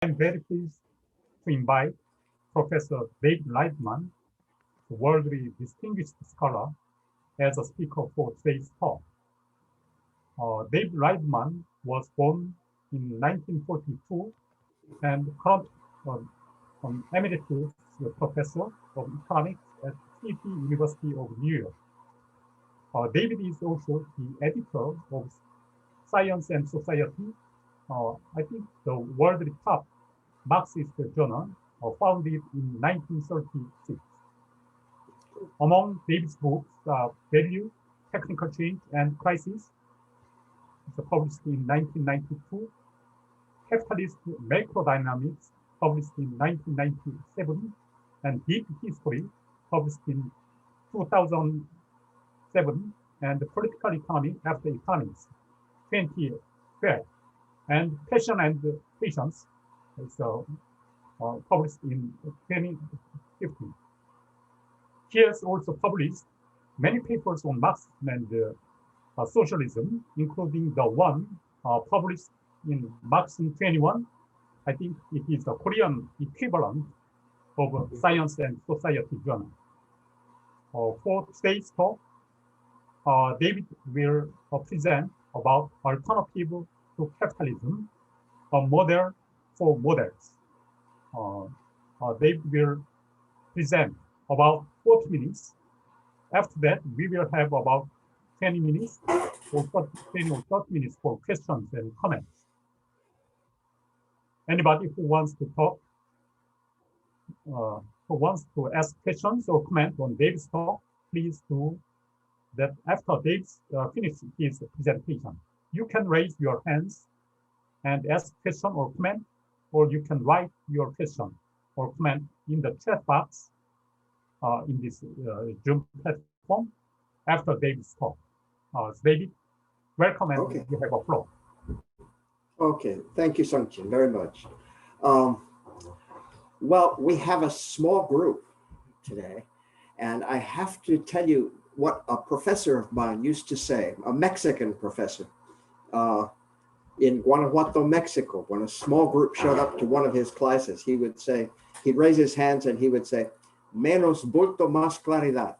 I'm very pleased to invite Professor David Laibman, the worldly distinguished scholar, as a speaker for today's talk. David Laibman was born in 1942 and current emeritus professor of economics at City University of New York. David is also the editor of Science and Society, I think the worldly top Marxist journal, founded in 1936. Among David's books are Value, Technical Change, and Crisis, published in 1992, Capitalist Macrodynamics, published in 1997, and Deep History, published in 2007, and Political Economy After Economics, 2012, and Passion and Patience, published in 2015. He has also published many papers on Marxism and socialism, including the one published in Marxism 21. I think it is the Korean equivalent of Science and Society journal. For today's talk, David will present about alternative to capitalism, a model for models. David will present about 40 minutes. After that, we will have about 20 minutes or 20 or 30 minutes for questions and comments. Anybody who wants to talk, who wants to ask questions or comment on David's talk, please do that after Dave finishes his presentation. You can raise your hands and ask question or comment, or you can write your question or comment in the chat box in this Zoom platform after David's talk. David, welcome, and okay. You have a floor. Okay, thank you, Seongjin, very much. Well, we have a small group today, and I have to tell you what a professor of mine used to say, a Mexican professor in Guanajuato, Mexico. When a small group showed up to one of his classes, he would say, he'd raise his hands and he would say, menos bulto, más claridad,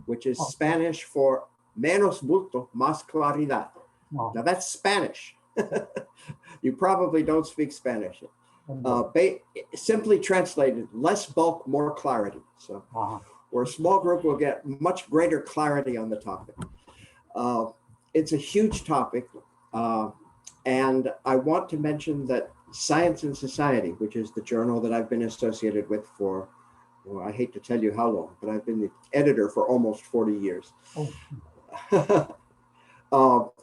which is Spanish for menos bulto, más claridad. Now that's Spanish. You probably don't speak Spanish. Simply translated, less bulk, more clarity. So where a small group will get much greater clarity on the topic. It's a huge topic. And I want to mention that Science and Society, which is the journal that I've been associated with for, well, I hate to tell you how long, but I've been the editor for almost 40 years,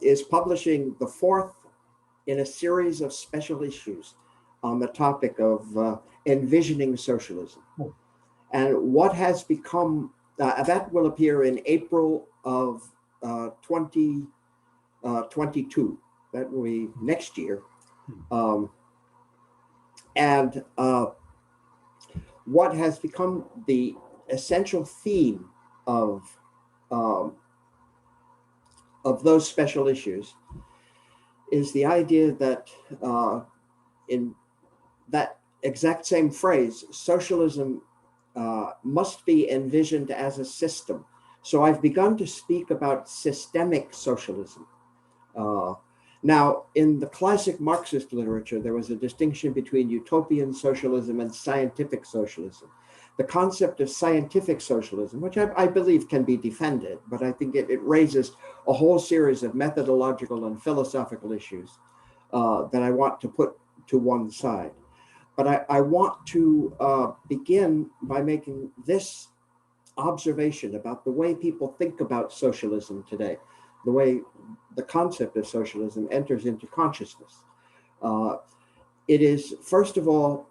is publishing the fourth in a series of special issues on the topic of envisioning socialism. And what has become, that will appear in April of 2022. That will be next year. And what has become the essential theme of those special issues is the idea that in that exact same phrase, socialism must be envisioned as a system. So I've begun to speak about systemic socialism. Now, in the classic Marxist literature, there was a distinction between utopian socialism and scientific socialism. The concept of scientific socialism, which I believe can be defended, but I think it raises a whole series of methodological and philosophical issues that I want to put to one side. But I want to begin by making this observation about the way people think about socialism today, the way the concept of socialism enters into consciousness. It is, first of all,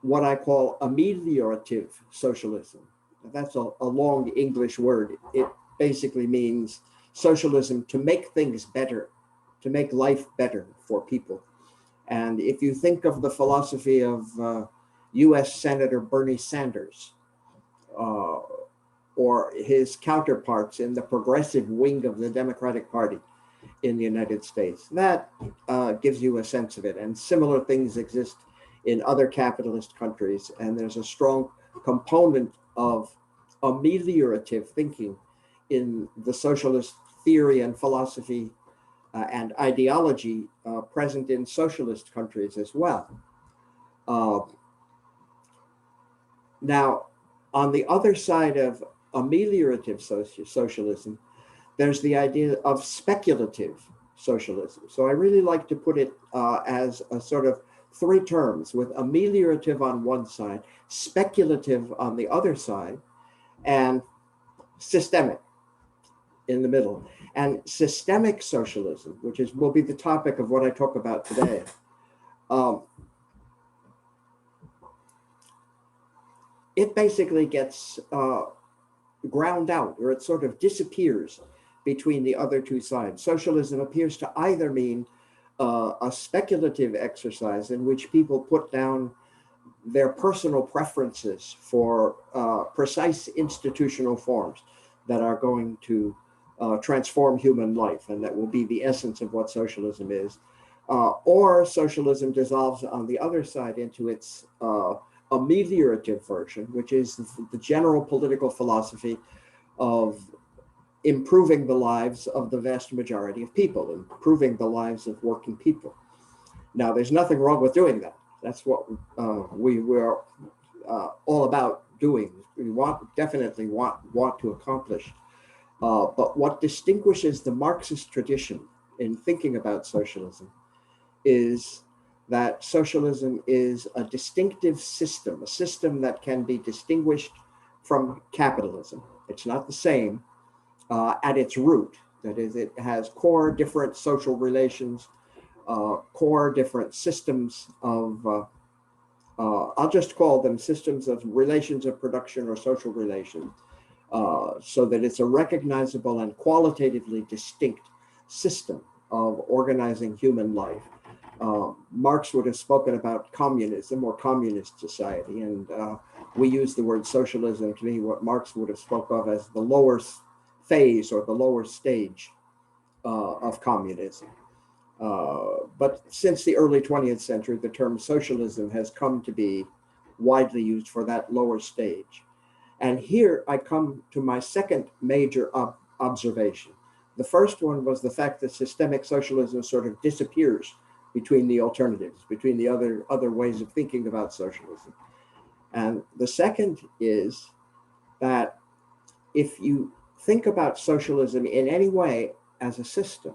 what I call ameliorative socialism. That's a long English word. It basically means socialism to make things better, to make life better for people. And if you think of the philosophy of US Senator Bernie Sanders, or his counterparts in the progressive wing of the Democratic Party in the United States, that gives you a sense of it. And similar things exist in other capitalist countries, and there's a strong component of ameliorative thinking in the socialist theory and philosophy and ideology present in socialist countries as well. Now, on the other side of ameliorative socialism, there's the idea of speculative socialism. So I really like to put it as a sort of three terms, with ameliorative on one side, speculative on the other side, and systemic in the middle. And systemic socialism, which will be the topic of what I talk about today, it basically gets ground out, or it sort of disappears between the other two sides. Socialism appears to either mean a speculative exercise in which people put down their personal preferences for precise institutional forms that are going to transform human life, and that will be the essence of what socialism is. Or socialism dissolves on the other side into its ameliorative version, which is the general political philosophy of improving the lives of the vast majority of people, improving the lives of working people. Now, there's nothing wrong with doing that. That's what we were all about doing. We definitely want to accomplish. But what distinguishes the Marxist tradition in thinking about socialism is that socialism is a distinctive system, a system that can be distinguished from capitalism. It's not the same at its root. That is, it has core different social relations, core different systems of, I'll just call them systems of relations of production or social relations, so that it's a recognizable and qualitatively distinct system of organizing human life. Marx would have spoken about communism or communist society, and we use the word socialism to mean what Marx would have spoke of as the lower phase or the lower stage of communism. But since the early 20th century, the term socialism has come to be widely used for that lower stage. And here I come to my second major observation. The first one was the fact that systemic socialism sort of disappears between the alternatives, between the other ways of thinking about socialism. And the second is that if you think about socialism in any way as a system,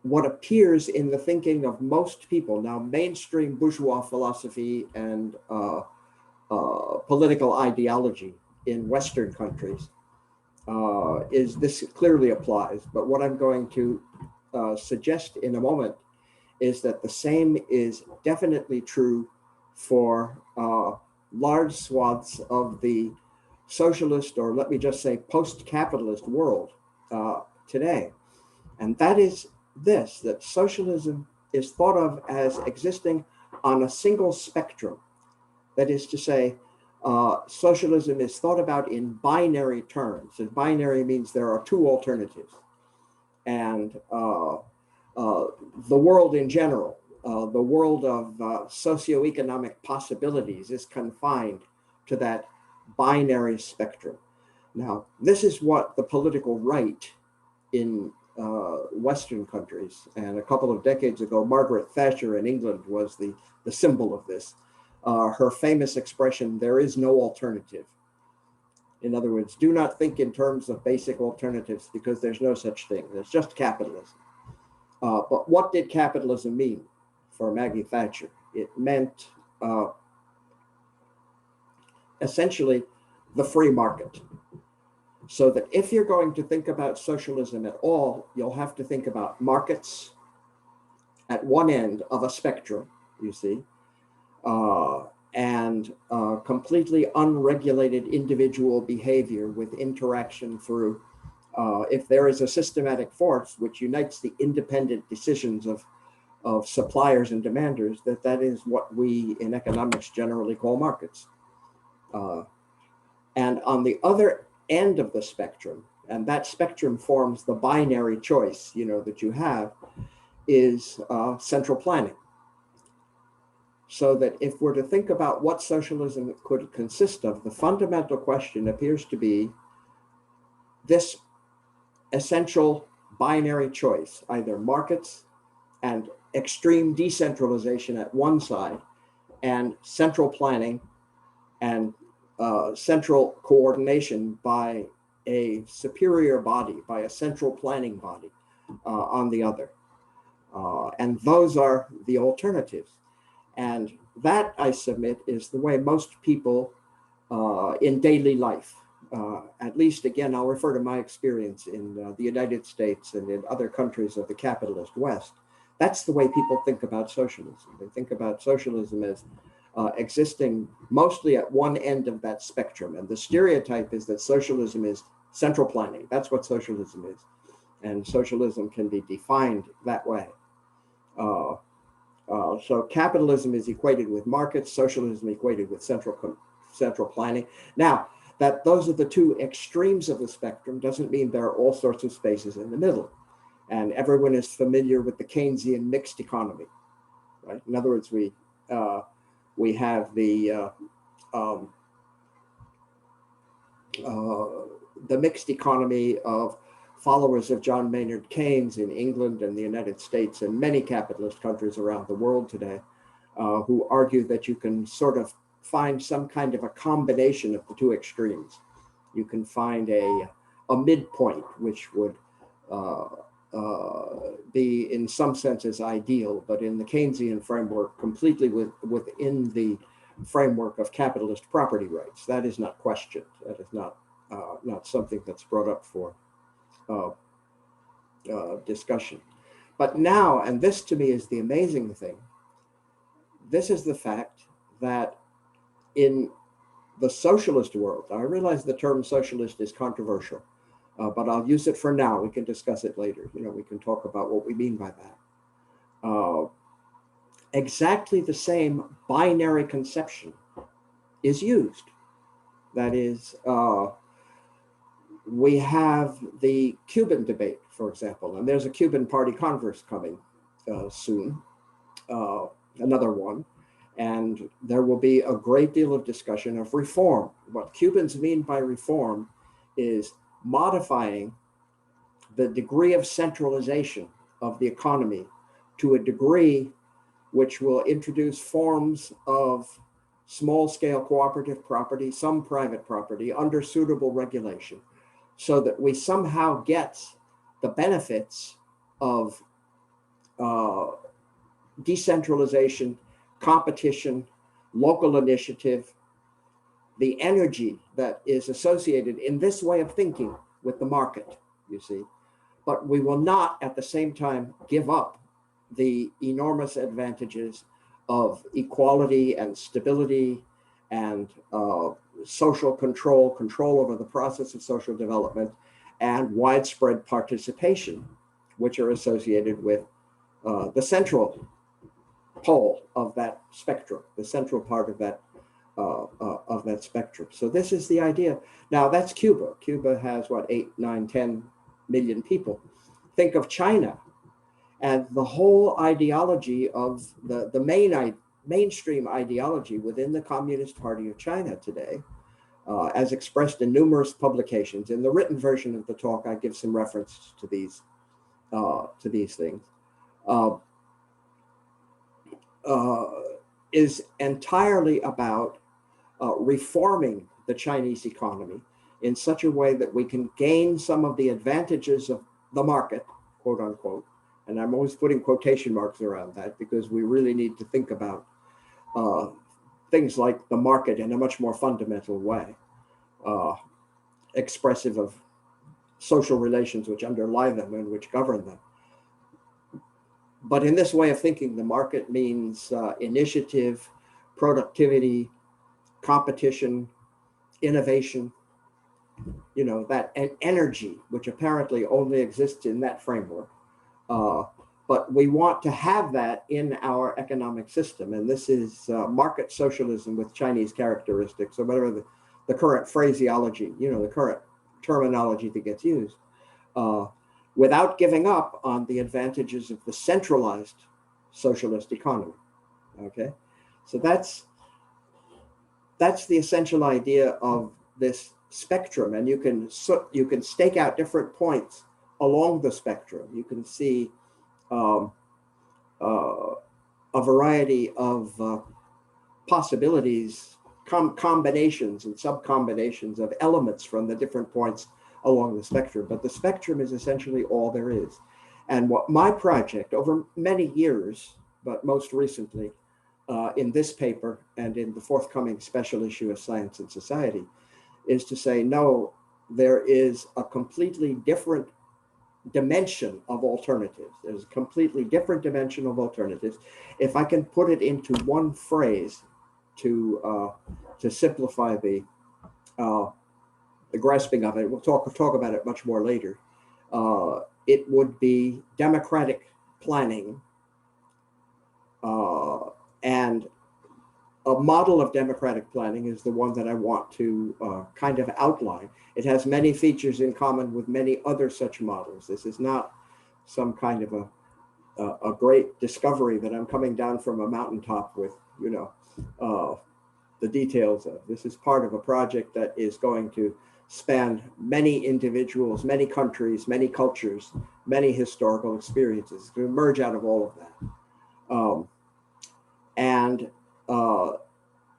what appears in the thinking of most people, now mainstream bourgeois philosophy and political ideology in Western countries, is this clearly applies. But what I'm going to suggest in a moment is that the same is definitely true for large swaths of the socialist, or let me just say post-capitalist world today. And that is this, that socialism is thought of as existing on a single spectrum. That is to say, socialism is thought about in binary terms. And binary means there are two alternatives. And the world in general, the world of socioeconomic possibilities is confined to that binary spectrum. Now, this is what the political right in Western countries, and a couple of decades ago, Margaret Thatcher in England was the symbol of this. Her famous expression, "There is no alternative." In other words, do not think in terms of basic alternatives because there's no such thing. There's just capitalism. But what did capitalism mean for Maggie Thatcher? It meant essentially the free market. So that if you're going to think about socialism at all, you'll have to think about markets at one end of a spectrum, you see, and completely unregulated individual behavior with interaction through, if there is a systematic force which unites the independent decisions of suppliers and demanders, that is what we in economics generally call markets. And on the other end of the spectrum, and that spectrum forms the binary choice, that you have, is central planning. So that if we're to think about what socialism could consist of, the fundamental question appears to be this essential binary choice, either markets and extreme decentralization at one side, and central planning and central coordination by a superior body, by a central planning body on the other. And those are the alternatives. And that, I submit, is the way most people in daily life, at least, again, I'll refer to my experience in the United States and in other countries of the capitalist West. That's the way people think about socialism. They think about socialism as existing mostly at one end of that spectrum. And the stereotype is that socialism is central planning. That's what socialism is. And socialism can be defined that way. So capitalism is equated with markets, socialism equated with central planning. Now, that those are the two extremes of the spectrum doesn't mean there are all sorts of spaces in the middle. And everyone is familiar with the Keynesian mixed economy, right? In other words, we have the mixed economy of followers of John Maynard Keynes in England and the United States and many capitalist countries around the world today, who argue that you can sort of find some kind of a combination of the two extremes. You can find a midpoint, which would be in some senses ideal, but in the Keynesian framework, completely within the framework of capitalist property rights. That is not questioned. That is not something that's brought up for discussion. But now, and this to me is the amazing thing, this is the fact that in the socialist world, I realize the term socialist is controversial, but I'll use it for now. We can discuss it later. We can talk about what we mean by that. Exactly the same binary conception is used. That is, we have the Cuban debate, for example, and there's a Cuban Party Congress coming soon, another one, and there will be a great deal of discussion of reform. What Cubans mean by reform is modifying the degree of centralization of the economy to a degree which will introduce forms of small-scale cooperative property, some private property, under suitable regulation, so that we somehow get the benefits of decentralization, competition, local initiative, the energy that is associated in this way of thinking with the market, you see. But we will not at the same time give up the enormous advantages of equality and stability and social control over the process of social development, and widespread participation, which are associated with the central pole of that spectrum, the central part of that spectrum. So this is the idea. Now that's Cuba. Cuba has what, 8, 9, 10 million people. Think of China, and the whole ideology of the mainstream ideology within the Communist Party of China today, as expressed in numerous publications. In the written version of the talk, I give some references to these things. Is entirely about reforming the Chinese economy in such a way that we can gain some of the advantages of the market, quote unquote. And I'm always putting quotation marks around that because we really need to think about things like the market in a much more fundamental way, expressive of social relations which underlie them and which govern them. But in this way of thinking, the market means initiative, productivity, competition, innovation, that energy, which apparently only exists in that framework. But we want to have that in our economic system. And this is market socialism with Chinese characteristics, or whatever the current phraseology, the current terminology that gets used, without giving up on the advantages of the centralized socialist economy, okay? So that's the essential idea of this spectrum, and you can stake out different points along the spectrum. You can see a variety of possibilities, combinations and subcombinations of elements from the different points along the spectrum. But the spectrum is essentially all there is. And what my project over many years, but most recently in this paper and in the forthcoming special issue of Science and Society, is to say, no, there is a completely different dimension of alternatives. There's a completely different dimension of alternatives. If I can put it into one phrase to simplify the grasping of it, we'll talk about it much more later. It would be democratic planning, and a model of democratic planning is the one that I want to kind of outline. It has many features in common with many other such models. This is not some kind of a great discovery that I'm coming down from a mountaintop with, the details of. This is part of a project that is going to span many individuals, many countries, many cultures, many historical experiences, to emerge out of all of that.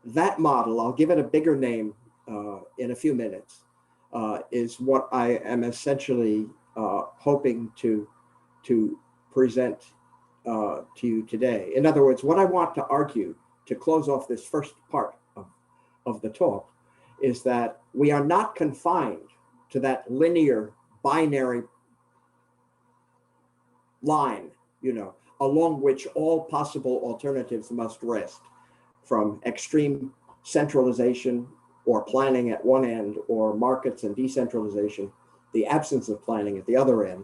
That model, I'll give it a bigger name in a few minutes, is what I am essentially hoping to present to you today. In other words, what I want to argue to close off this first part of the talk is that we are not confined to that linear binary line, along which all possible alternatives must rest, from extreme centralization or planning at one end, or markets and decentralization, the absence of planning at the other end,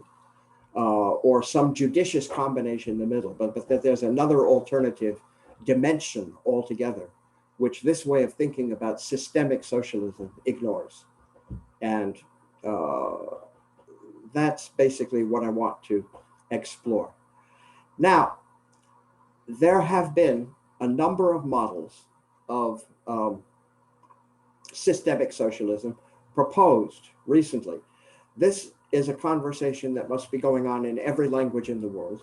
or some judicious combination in the middle, but that there's another alternative dimension altogether, which this way of thinking about systemic socialism ignores. And that's basically what I want to explore. Now, there have been a number of models of systemic socialism proposed recently. This is a conversation that must be going on in every language in the world.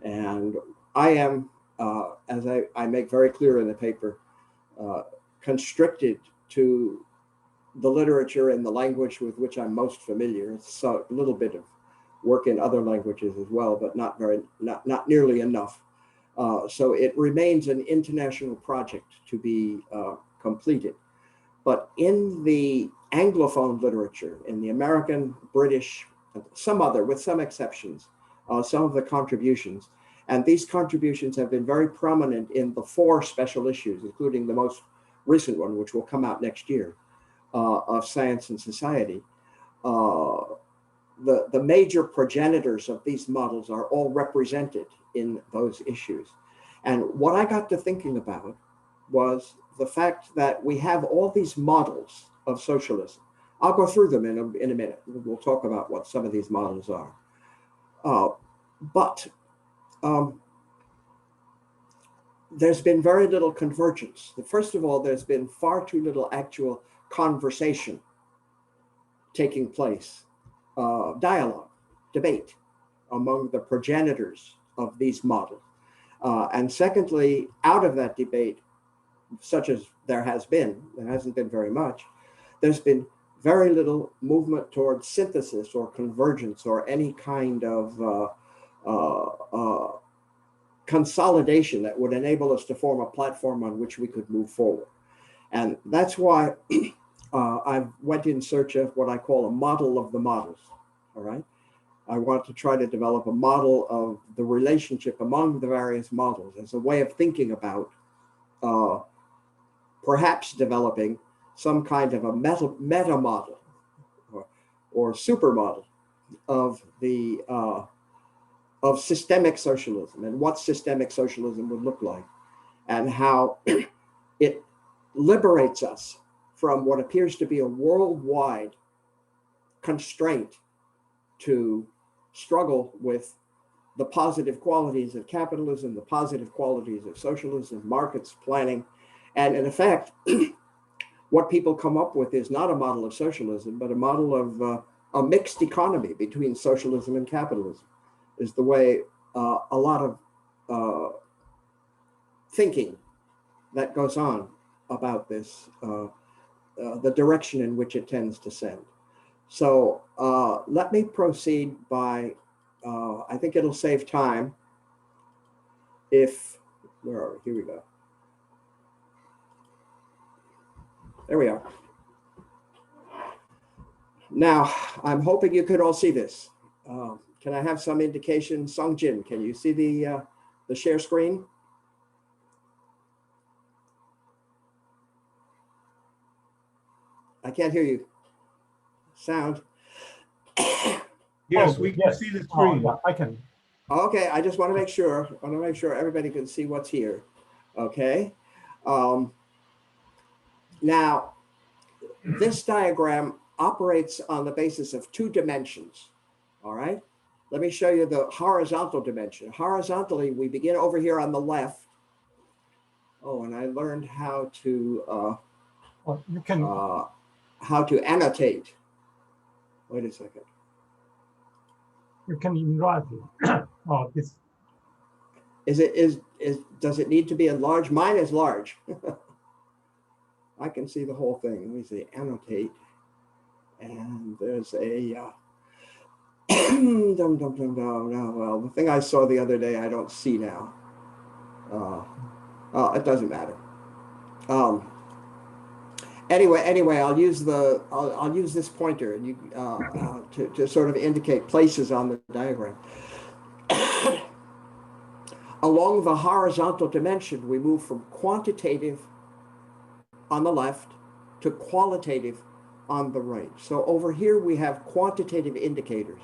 And I am, as I make very clear in the paper, constricted to the literature and the language with which I'm most familiar. So a little bit of work in other languages as well, but not nearly enough. So it remains an international project to be completed. But in the Anglophone literature, in the American, British, some other, with some exceptions, some of the contributions, and these contributions have been very prominent in the 4 special issues, including the most recent one, which will come out next year, of Science and Society. The major progenitors of these models are all represented in those issues. And what I got to thinking about was the fact that we have all these models of socialism. I'll go through them in a minute. We'll talk about what some of these models are. But there's been very little convergence. First of all, there's been far too little actual conversation taking place, dialogue, debate among the progenitors of these models. And secondly, out of that debate, such as there hasn't been very much, there's been very little movement towards synthesis or convergence or any kind of consolidation that would enable us to form a platform on which we could move forward. And that's why I went in search of what I call a model of the models, all right? I want to try to develop a model of the relationship among the various models as a way of thinking about perhaps developing some kind of a meta model or super model of the of systemic socialism and what systemic socialism would look like, and how it liberates us from what appears to be a worldwide constraint to struggle with the positive qualities of capitalism, the positive qualities of socialism, markets, planning. And in effect, what people come up with is not a model of socialism, but a model of a mixed economy between socialism and capitalism, is the way a lot of thinking that goes on about this, the direction in which it tends to send. So let me proceed by, I think it'll save time if, where are we? Here we go. There we are. Now, I'm hoping you could all see this. Can I have some indication? Seongjin, can you see the share screen? I can't hear you. Sound. Yes, we can see the screen. Yeah, I can. Okay, I just want to make sure. I want to make sure everybody can see what's here. Okay. Now, this diagram operates on the basis of two dimensions. All right. Let me show you the horizontal dimension. Horizontally, we begin over here on the left. Oh, and I learned how to You can. How to annotate. Wait a second. You can enlarge it. This. Does it need to be enlarged? Mine is large. I can see the whole thing. Let me see, annotate. And there's a, no, well, the thing I saw the other day, I don't see now. It doesn't matter. Anyway, I'll use this pointer and you to sort of indicate places on the diagram. Along the horizontal dimension, we move from quantitative on the left to qualitative on the right. So over here we have quantitative indicators.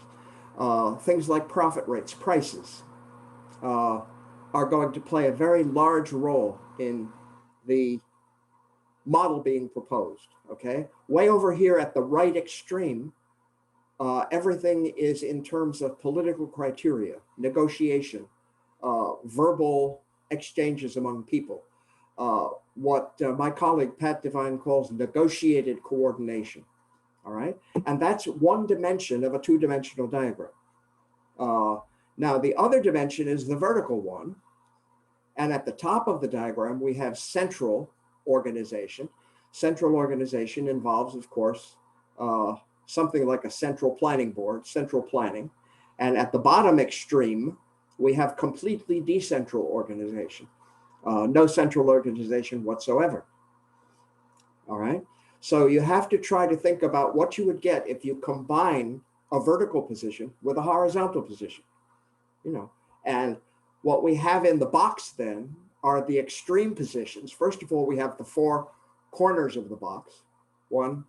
Things like profit rates, prices, are going to play a very large role in the model being proposed, okay? Way over here at the right extreme, everything is in terms of political criteria, negotiation, verbal exchanges among people, what my colleague Pat Devine calls negotiated coordination, all right? And that's one dimension of a two-dimensional diagram. Now, the other dimension is the vertical one. And at the top of the diagram, we have central organization. Central organization involves, of course, something like a central planning board, central planning. And at the bottom extreme, we have completely decentral organization. No central organization whatsoever. All right. So you have to try to think about what you would get if you combine a vertical position with a horizontal position, you know. And what we have in the box then are the extreme positions. First of all, we have the four corners of the box. 1,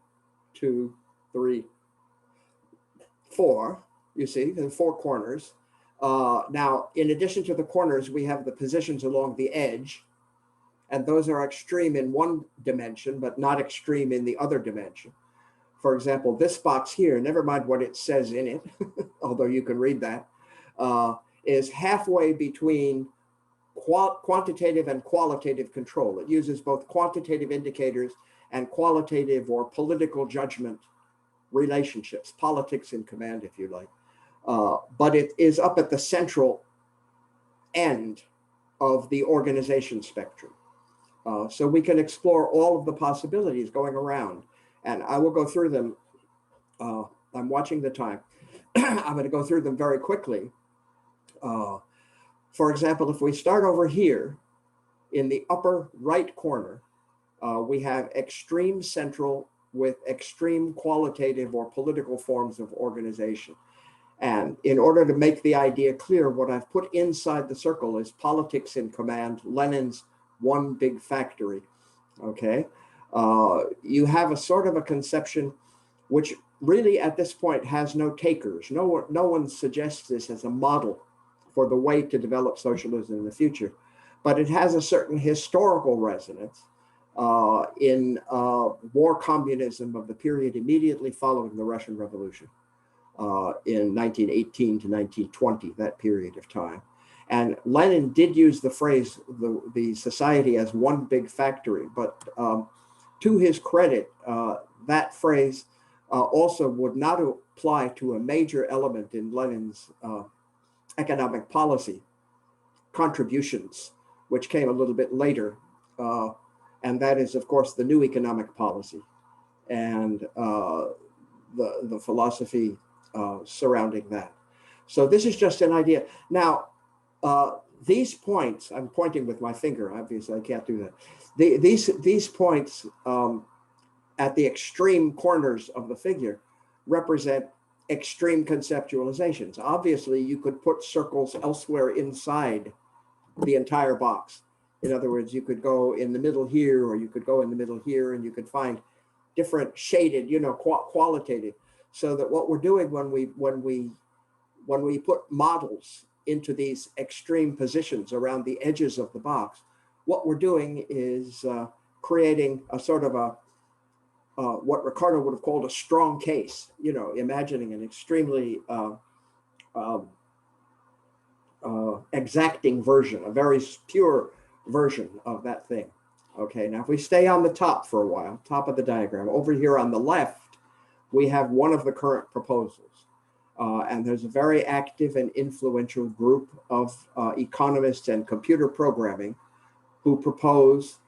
2, 3, 4. You see, the four corners. Now, in addition to the corners, we have the positions along the edge, and those are extreme in one dimension, but not extreme in the other dimension. For example, this box here, never mind what it says in it, although you can read that, is halfway between quantitative and qualitative control. It uses both quantitative indicators and qualitative or political judgment relationships, politics in command, if you like. But it is up at the central end of the organization spectrum. So we can explore all of the possibilities going around. And I will go through them. I'm watching the time. I'm going to go through them very quickly. For example, if we start over here in the upper right corner, we have extreme central with extreme qualitative or political forms of organization. And in order to make the idea clear, what I've put inside the circle is politics in command, Lenin's one big factory, okay? You have a sort of a conception which really at this point has no takers. No one suggests this as a model for the way to develop socialism in the future, but it has a certain historical resonance in war communism of the period immediately following the Russian Revolution. in 1918 to 1920, that period of time. And Lenin did use the phrase, the society as one big factory, but to his credit, that phrase also would not apply to a major element in Lenin's economic policy contributions, which came a little bit later. And that is, of course, the new economic policy and the philosophy surrounding that. So this is just an idea. Now, these points, I'm pointing with my finger, obviously I can't do that. These points at the extreme corners of the figure represent extreme conceptualizations. Obviously, you could put circles elsewhere inside the entire box. In other words, you could go in the middle here, or you could go in the middle here, and you could find different shaded, qualitative. So that what we're doing when we put models into these extreme positions around the edges of the box, what we're doing is creating a sort of what Ricardo would have called a strong case, imagining an extremely exacting version, a very pure version of that thing. Okay, now if we stay on the top for a while, top of the diagram, over here on the left, we have one of the current proposals. And there's a very active and influential group of economists and computer programming who propose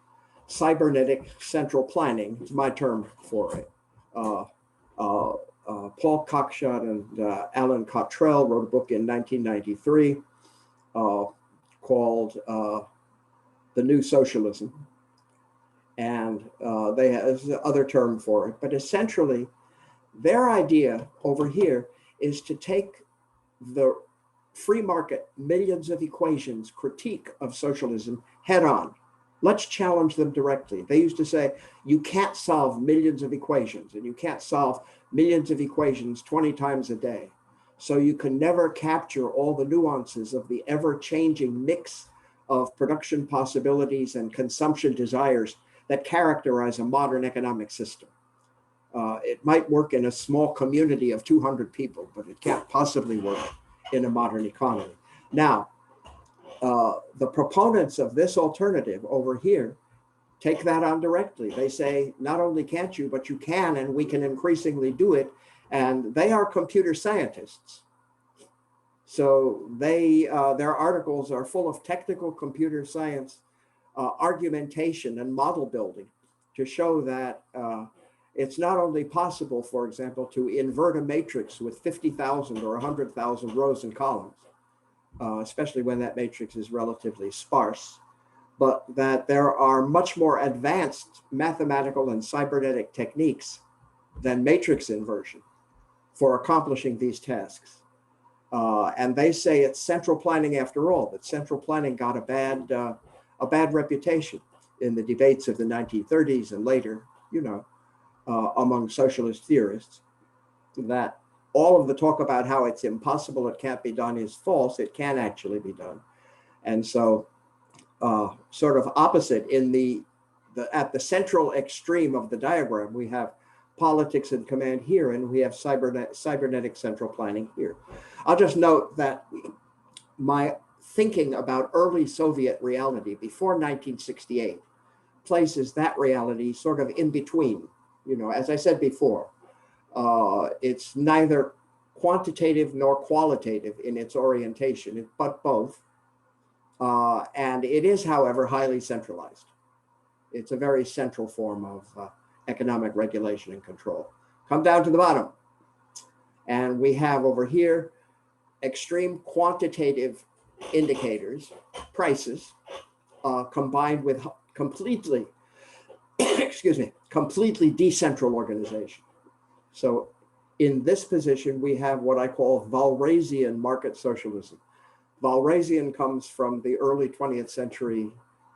cybernetic central planning, is my term for it. Paul Cockshott and Alan Cottrell wrote a book in 1993 called The New Socialism. And they have other term for it, but essentially their idea over here is to take the free market millions of equations critique of socialism head on. Let's challenge them directly. They used to say, you can't solve millions of equations, and you can't solve millions of equations 20 times a day. So you can never capture all the nuances of the ever-changing mix of production possibilities and consumption desires that characterize a modern economic system. It might work in a small community of 200 people, but it can't possibly work in a modern economy. Now, the proponents of this alternative over here take that on directly. They say, not only can't you, but you can, and we can increasingly do it. And they are computer scientists. So their articles are full of technical computer science argumentation and model building to show that it's not only possible, for example, to invert a matrix with 50,000 or 100,000 rows and columns, especially when that matrix is relatively sparse, but that there are much more advanced mathematical and cybernetic techniques than matrix inversion for accomplishing these tasks. And they say it's central planning after all, that central planning got a bad reputation in the debates of the 1930s and later, among socialist theorists, that all of the talk about how it's impossible, it can't be done is false. It can actually be done. And so sort of opposite at the central extreme of the diagram, we have politics and command here, and we have cybernetic central planning here. I'll just note that my thinking about early Soviet reality before 1968 places that reality sort of in between. As I said before, it's neither quantitative nor qualitative in its orientation, but both. And it is, however, highly centralized. It's a very central form of economic regulation and control. Come down to the bottom. And we have over here extreme quantitative indicators, prices, combined with completely decentral organization. So in this position, we have what I call Walrasian market socialism. Walrasian comes from the early 20th century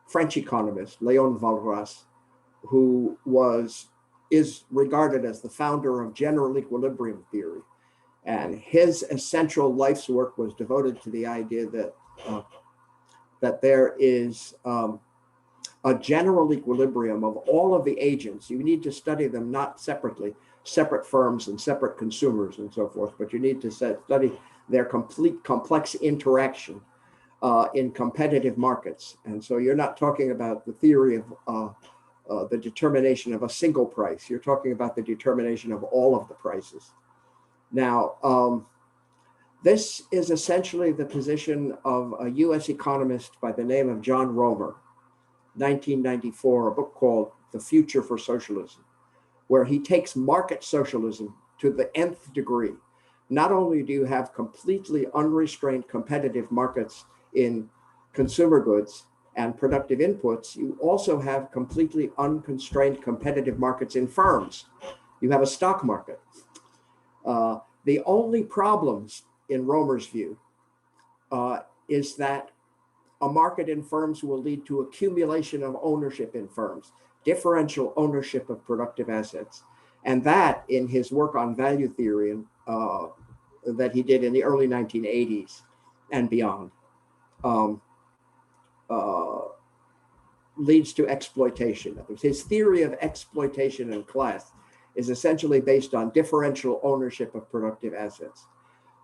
French economist, Léon Walras, who is regarded as the founder of general equilibrium theory. And his essential life's work was devoted to the idea that there is a general equilibrium of all of the agents. You need to study them not separately, separate firms and separate consumers and so forth, but you need to study their complete complex interaction in competitive markets. And so you're not talking about the theory of the determination of a single price. You're talking about the determination of all of the prices. Now, this is essentially the position of a US economist by the name of John Romer, 1994, a book called The Future for Socialism, where he takes market socialism to the nth degree. Not only do you have completely unrestrained competitive markets in consumer goods and productive inputs, you also have completely unconstrained competitive markets in firms. You have a stock market. The only problems in Romer's view is that a market in firms will lead to accumulation of ownership in firms, differential ownership of productive assets. And that, in his work on value theory that he did in the early 1980s and beyond, leads to exploitation. His theory of exploitation and class is essentially based on differential ownership of productive assets.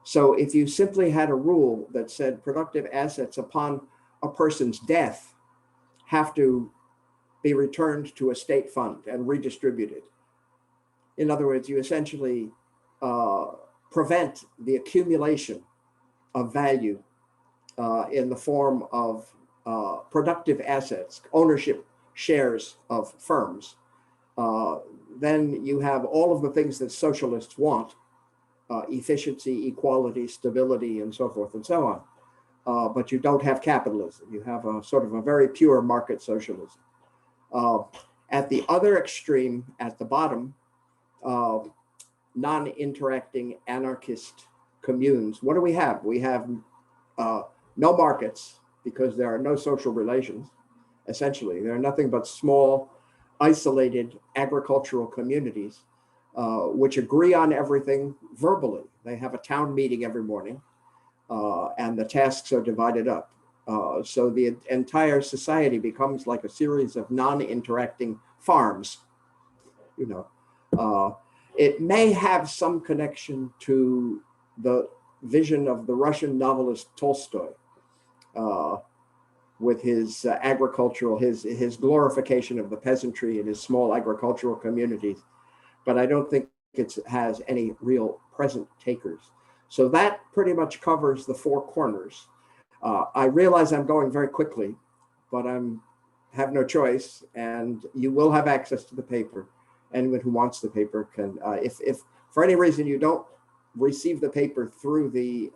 So if you simply had a rule that said productive assets upon a person's death have to be returned to a state fund and redistributed. In other words, you essentially prevent the accumulation of value in the form of productive assets, ownership shares of firms. Then you have all of the things that socialists want, efficiency, equality, stability, and so forth and so on. But you don't have capitalism. You have a sort of a very pure market socialism. At the other extreme, at the bottom, non-interacting anarchist communes. What do we have? We have no markets because there are no social relations, essentially. They're nothing but small, isolated agricultural communities which agree on everything verbally. They have a town meeting every morning and the tasks are divided up. So the entire society becomes like a series of non-interacting farms, you know. It may have some connection to the vision of the Russian novelist Tolstoy with his agricultural, his glorification of the peasantry and his small agricultural communities. But I don't think it has any real present takers. So that pretty much covers the four corners. I realize I'm going very quickly, but I have no choice, and you will have access to the paper. Anyone who wants the paper can, if for any reason you don't receive the paper through the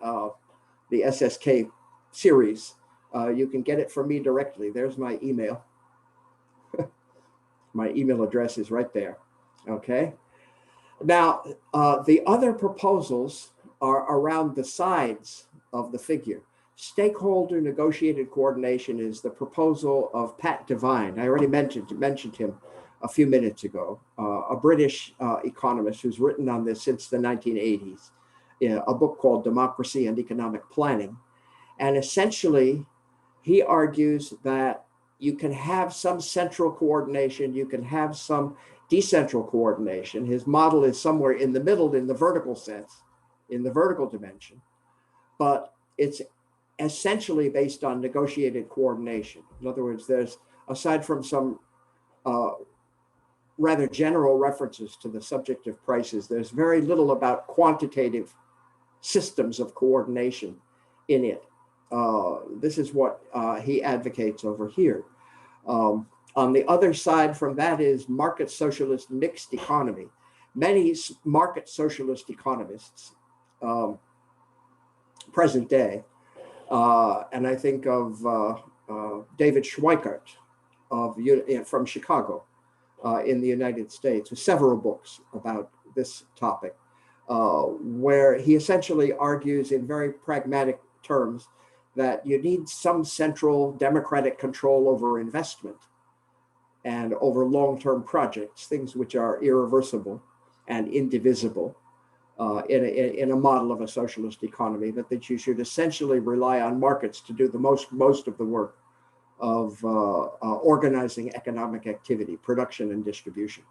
SSK series, you can get it from me directly. There's my email. My email address is right there. Okay. Now, the other proposals are around the sides of the figure. Stakeholder negotiated coordination is the proposal of Pat Devine. I already mentioned him a few minutes ago, a British economist who's written on this since the 1980s, a book called Democracy and Economic Planning. And essentially, he argues that you can have some central coordination, you can have some decentral coordination. His model is somewhere in the middle in the vertical sense, in the vertical dimension, but it's essentially based on negotiated coordination. In other words, there's, aside from some rather general references to the subject of prices, there's very little about quantitative systems of coordination in it. This is what he advocates over here. On the other side from that is market socialist mixed economy. Many market socialist economists, present day, and I think of David Schweikart from Chicago in the United States, with several books about this topic, where he essentially argues in very pragmatic terms that you need some central democratic control over investment and over long-term projects, things which are irreversible and indivisible in a model of a socialist economy, but that you should essentially rely on markets to do the most of the work of organizing economic activity, production and distribution.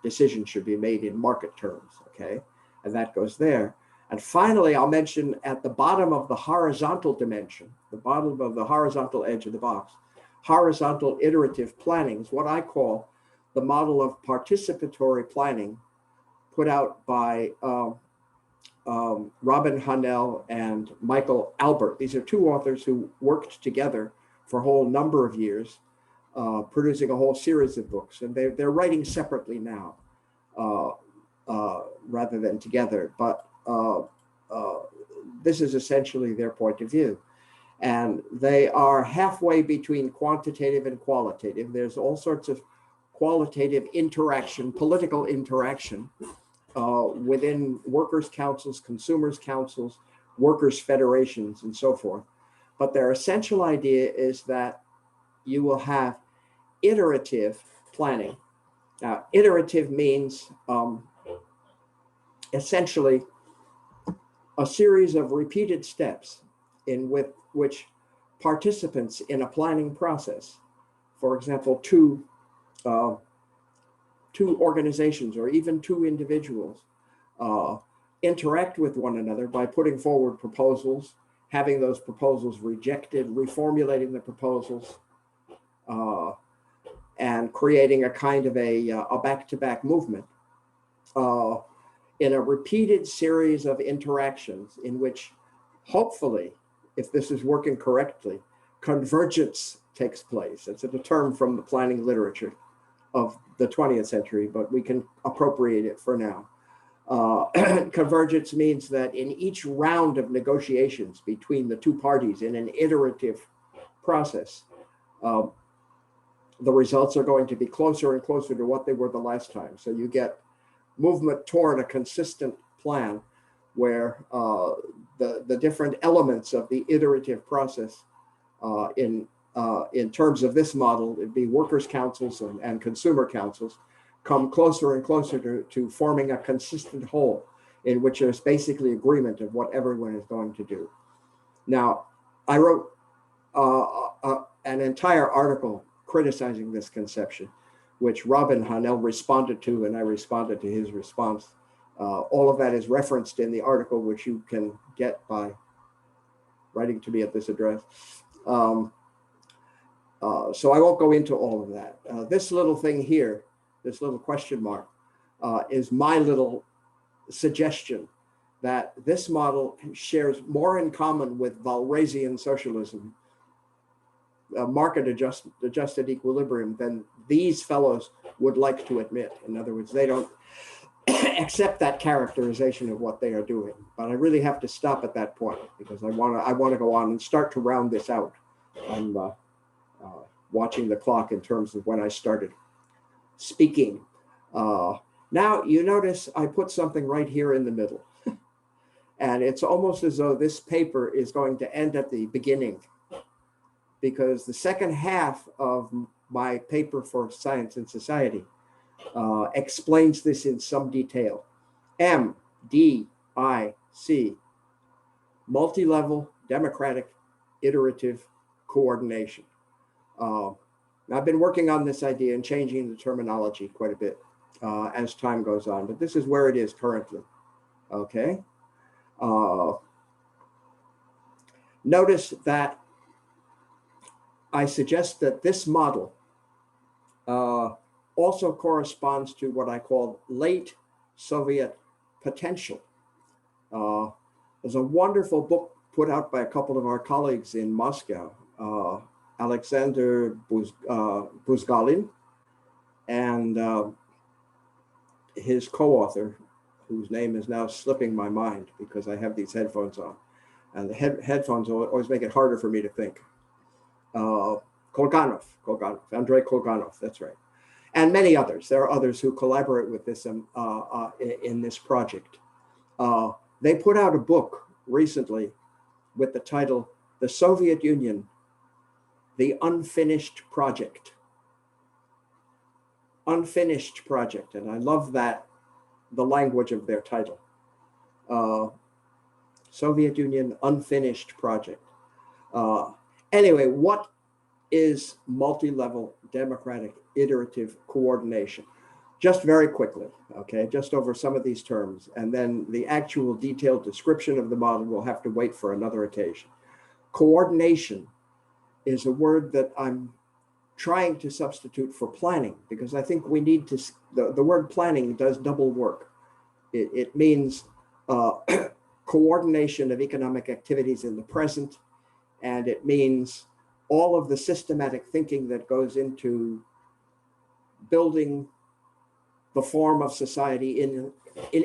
decisions should be made in market terms, okay? And that goes there. And finally, I'll mention at the bottom of the horizontal dimension, the bottom of the horizontal edge of the box, horizontal iterative planning is what I call the model of participatory planning put out by Robin Hanel and Michael Albert. These are two authors who worked together for a whole number of years, producing a whole series of books. And they're writing separately now rather than together. But this is essentially their point of view. And they are halfway between quantitative and qualitative. There's all sorts of qualitative interaction, political interaction within workers' councils, consumers' councils, workers' federations, and so forth. But their essential idea is that you will have iterative planning. Now, iterative means essentially a series of repeated steps in which participants in a planning process, for example, two organizations or even two individuals, interact with one another by putting forward proposals, having those proposals rejected, reformulating the proposals, and creating a kind of a back-to-back movement in a repeated series of interactions in which, hopefully, if this is working correctly, convergence takes place. It's a term from the planning literature of the 20th century, but we can appropriate it for now. Convergence means that in each round of negotiations between the two parties in an iterative process, the results are going to be closer and closer to what they were the last time. So you get movement toward a consistent plan where the different elements of the iterative process in terms of this model, it'd be workers' councils and consumer councils, come closer and closer to forming a consistent whole in which there's basically agreement of what everyone is going to do. Now, I wrote an entire article criticizing this conception, which Robin Hanel responded to, and I responded to his response. All of that is referenced in the article, which you can get by writing to me at this address. So I won't go into all of that. This little thing here, this little question mark, is my little suggestion that this model shares more in common with Walrasian socialism, market adjusted equilibrium, than these fellows would like to admit. In other words, they don't accept that characterization of what they are doing. But I really have to stop at that point because I want to go on and start to round this out. I'm watching the clock in terms of when I started speaking. Now you notice I put something right here in the middle. And it's almost as though this paper is going to end at the beginning, because the second half of my paper for Science and Society explains this in some detail. MDIC, multi-level democratic iterative coordination. I've been working on this idea and changing the terminology quite a bit as time goes on, but this is where it is currently, okay? Notice that I suggest that this model also corresponds to what I call late Soviet potential. There's a wonderful book put out by a couple of our colleagues in Moscow, Alexander Buzgalin and his co-author, whose name is now slipping my mind because I have these headphones on. And the headphones always make it harder for me to think. Kolganov, Andrei Kolganov, that's right. And many others. There are others who collaborate with this in this project. They put out a book recently with the title, The Soviet Union, The Unfinished Project. Unfinished Project, and I love that, the language of their title. Soviet Union Unfinished Project. Anyway, what is multi-level democratic iterative coordination? just very quickly, okay, just over some of these terms, and then the actual detailed description of the model will have to wait for another occasion. Coordination is a word that I'm trying to substitute for planning, because I think we need to, the word planning does double work. It means coordination of economic activities in the present, and it means all of the systematic thinking that goes into building the form of society in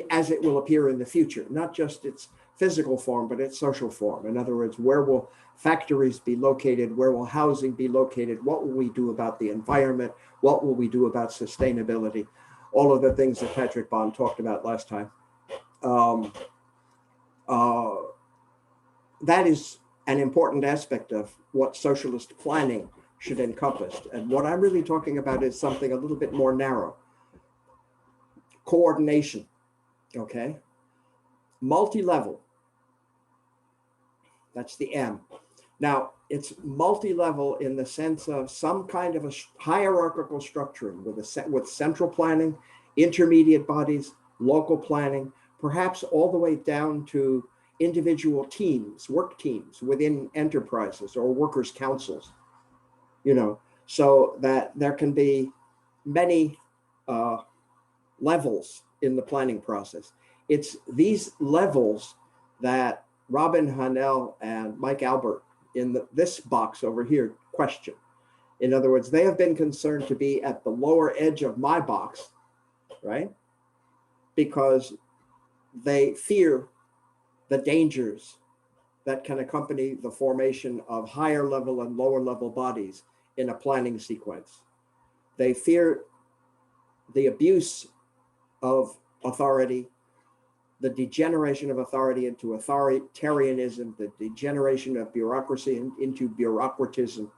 as it will appear in the future, not just its physical form, but its social form. In other words, where will factories be located? Where will housing be located? What will we do about the environment? What will we do about sustainability? All of the things that Patrick Bond talked about last time. That is an important aspect of what socialist planning should encompass. And what I'm really talking about is something a little bit more narrow. Coordination, okay? Multi-level, that's the M. Now, it's multi-level in the sense of some kind of a hierarchical structuring with central planning, intermediate bodies, local planning, perhaps all the way down to individual teams, work teams within enterprises or workers' councils, so that there can be many levels in the planning process. It's these levels that Robin Hanel and Mike Albert in this box over here question. In other words, they have been concerned to be at the lower edge of my box, right? Because they fear the dangers that can accompany the formation of higher level and lower level bodies in a planning sequence. They fear the abuse of authority, the degeneration of authority into authoritarianism, the degeneration of bureaucracy into bureaucratism,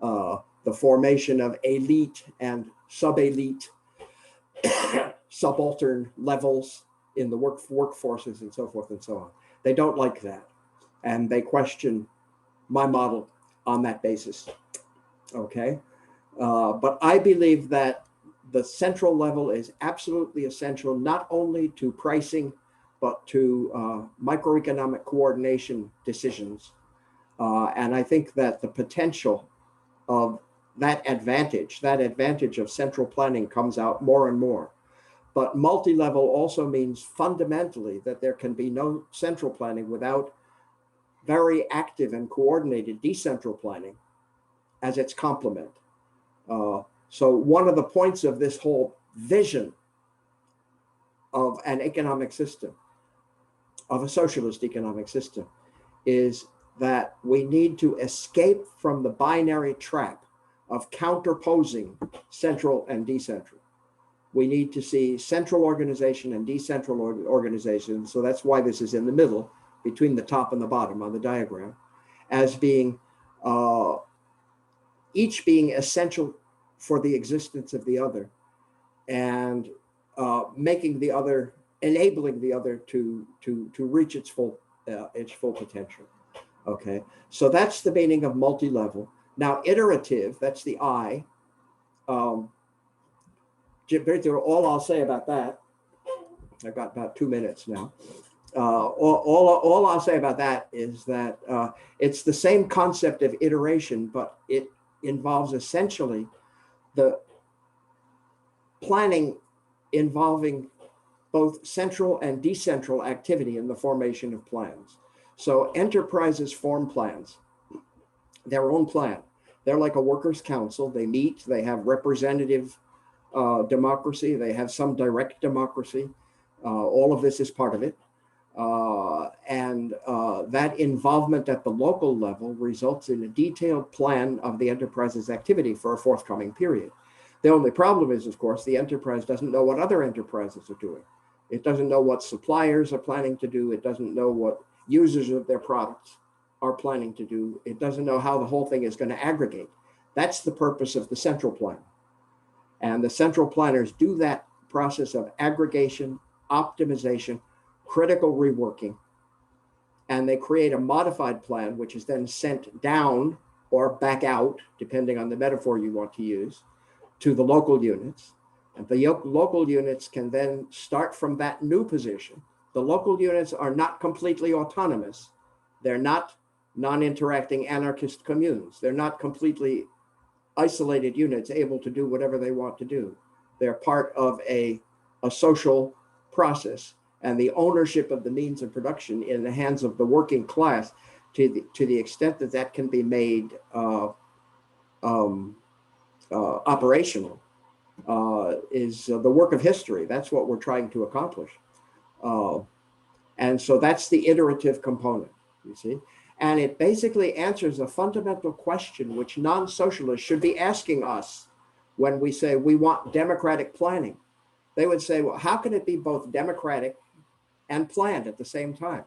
the formation of elite and sub-elite, subaltern levels in the workforces and so forth and so on. They don't like that. And they question my model on that basis, okay? But I believe that the central level is absolutely essential, not only to pricing, but to microeconomic coordination decisions. And I think that the potential of that advantage of central planning comes out more and more. But multi-level also means fundamentally that there can be no central planning without very active and coordinated decentral planning as its complement. So one of the points of this whole vision of an economic system, of a socialist economic system, is that we need to escape from the binary trap of counterposing central and decentral. We need to see central organization and decentral organization. So that's why this is in the middle, between the top and the bottom on the diagram, as being each being essential for the existence of the other, and making the other, enabling the other to reach its full potential. Okay, so that's the meaning of multi-level. Now, iterative, that's the I. All I'll say about that, I've got about 2 minutes now. All I'll say about that is that it's the same concept of iteration, but it involves essentially the planning involving both central and decentral activity in the formation of plans. So enterprises form plans, their own plan. They're like a workers' council. They meet, they have representative democracy, they have some direct democracy. All of this is part of it. And that involvement at the local level results in a detailed plan of the enterprise's activity for a forthcoming period. The only problem is, of course, the enterprise doesn't know what other enterprises are doing. It doesn't know what suppliers are planning to do. It doesn't know what users of their products are planning to do. It doesn't know how the whole thing is going to aggregate. That's the purpose of the central plan. And the central planners do that process of aggregation, optimization, critical reworking, and they create a modified plan, which is then sent down or back out, depending on the metaphor you want to use, to the local units. And the local units can then start from that new position. The local units are not completely autonomous. They're not non-interacting anarchist communes. They're not completely isolated units able to do whatever they want to do. They're part of a social process, and the ownership of the means of production in the hands of the working class, to the extent that that can be made operational, is the work of history. That's what we're trying to accomplish. And so that's the iterative component, you see. And it basically answers a fundamental question which non-socialists should be asking us when we say we want democratic planning. They would say, well, how can it be both democratic and planned at the same time?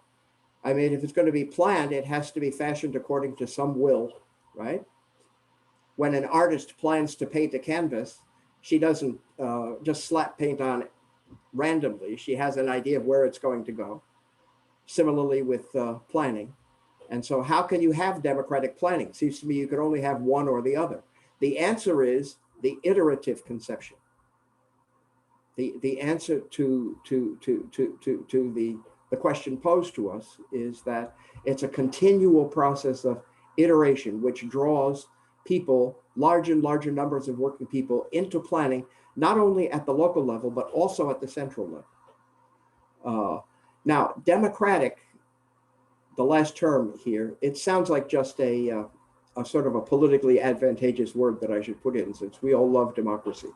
I mean, if it's going to be planned, it has to be fashioned according to some will, right? When an artist plans to paint a canvas, she doesn't just slap paint on it randomly. She has an idea of where it's going to go. Similarly with planning. And so how can you have democratic planning? Seems to me you could only have one or the other. The answer is the iterative conception. The answer to the question posed to us is that it's a continual process of iteration, which draws people, larger and larger numbers of working people, into planning, not only at the local level, but also at the central level. Now, democratic, the last term here, it sounds like just a sort of a politically advantageous word that I should put in, since we all love democracy.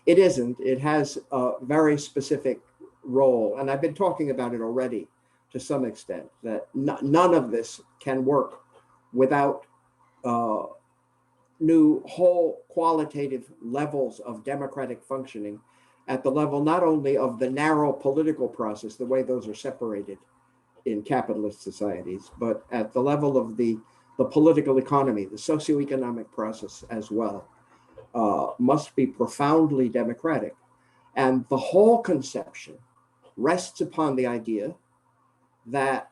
It isn't. It has a very specific role, and I've been talking about it already to some extent, that none of this can work without new whole qualitative levels of democratic functioning at the level not only of the narrow political process, the way those are separated in capitalist societies, but at the level of the political economy, the socioeconomic process as well, must be profoundly democratic. And the whole conception rests upon the idea that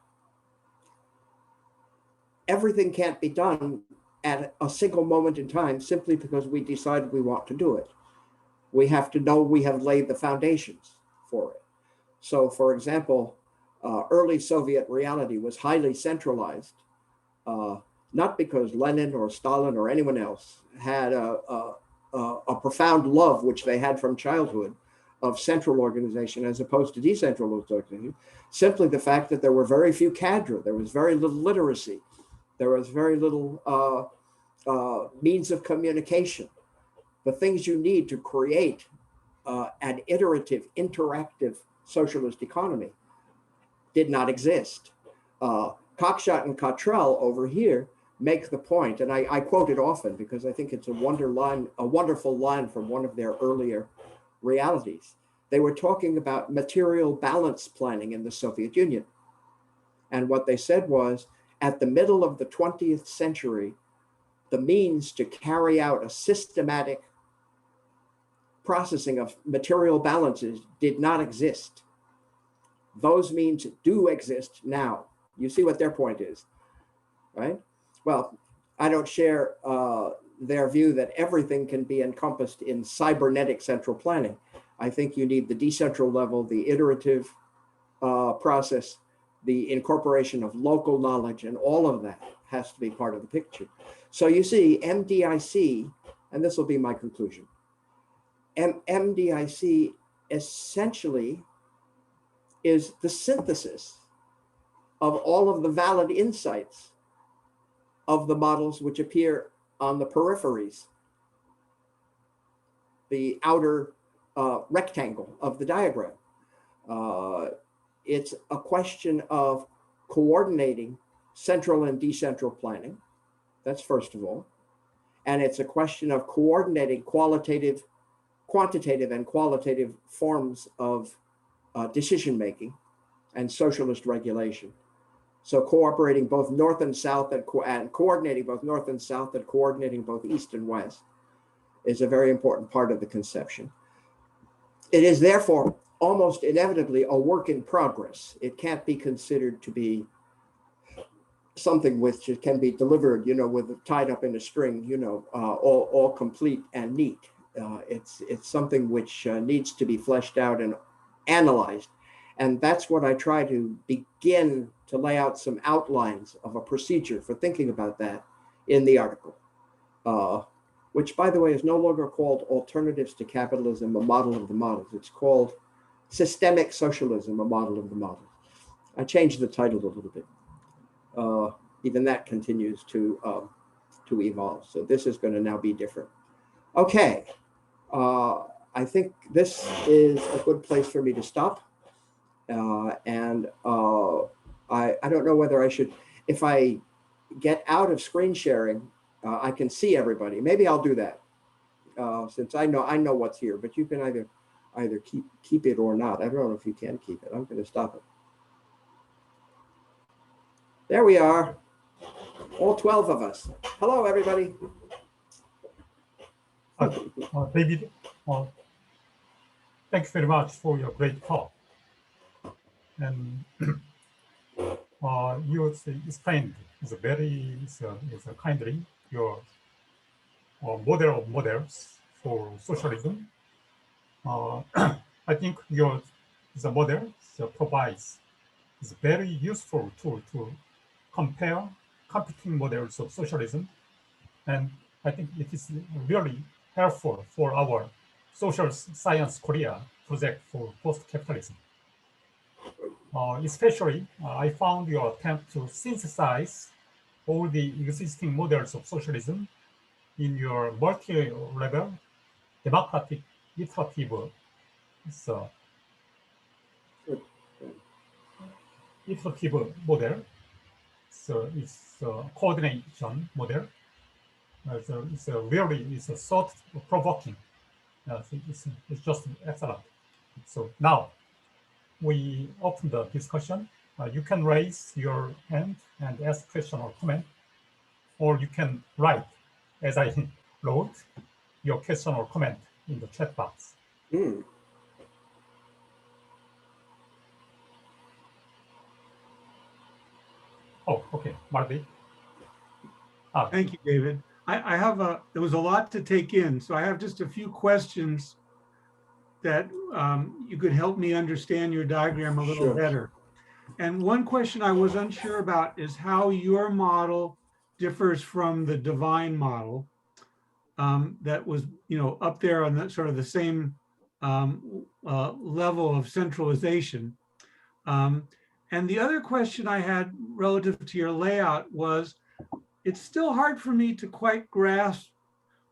everything can't be done at a single moment in time simply because we decide we want to do it. We have to know we have laid the foundations for it. So, for example, early Soviet reality was highly centralized, not because Lenin or Stalin or anyone else had a profound love, which they had from childhood, of central organization as opposed to decentralized organization. Simply the fact that there were very few cadre, there was very little literacy, there was very little means of communication. The things you need to create an iterative, interactive socialist economy did not exist. Cockshott and Cottrell over here make the point, and I quote it often because I think it's a wonderful line from one of their earlier realities. They were talking about material balance planning in the Soviet Union. And what they said was, at the middle of the 20th century, the means to carry out a systematic processing of material balances did not exist. Those means do exist now. You see what their point is, right? Well, I don't share their view that everything can be encompassed in cybernetic central planning. I think you need the decentral level, the iterative process, the incorporation of local knowledge, and all of that has to be part of the picture. So you see, MDIC, and this will be my conclusion, MDIC essentially is the synthesis of all of the valid insights of the models which appear on the peripheries, the outer rectangle of the diagram. It's a question of coordinating central and decentral planning. That's first of all. And it's a question of coordinating quantitative and qualitative forms of decision-making and socialist regulation. So cooperating both north and south and coordinating both north and south and coordinating both east and west is a very important part of the conception. It is therefore almost inevitably a work in progress. It can't be considered to be something which can be delivered, with tied up in a string, all complete and neat. it's something which needs to be fleshed out and analyzed. And that's what I try to begin to lay out some outlines of a procedure for thinking about that in the article, which, by the way, is no longer called Alternatives to Capitalism, a Model of the Models. It's called Systemic Socialism, a Model of the Models. I changed the title a little bit. Even that continues to evolve. So this is going to now be different. Okay. I think this is a good place for me to stop. I don't know whether I should, if I get out of screen sharing, I can see everybody. Maybe I'll do that since I know what's here, but you can either keep it or not. I don't know if you can keep it. I'm going to stop it. There we are, all 12 of us. Hello, everybody. David, thanks very much for your great talk. And you explained very kindly your model of models for socialism. I think the model provides is very useful tool to compare competing models of socialism, and I think it is really helpful for our social science Korea project for post-capitalism. Especially, I found your attempt to synthesize all the existing models of socialism in your multi-level democratic iterative model. So it's a coordination model. So it's a thought-provoking. It's just excellent. So now we open the discussion. You can raise your hand and ask question or comment, or you can write, as I wrote, your question or comment in the chat box. Oh, okay, Marty. Thank you, David. I have there was a lot to take in, so I have just a few questions that you could help me understand your diagram a little better. And one question I was unsure about is how your model differs from the divine model that was, up there on that sort of the same level of centralization. And the other question I had relative to your layout was, it's still hard for me to quite grasp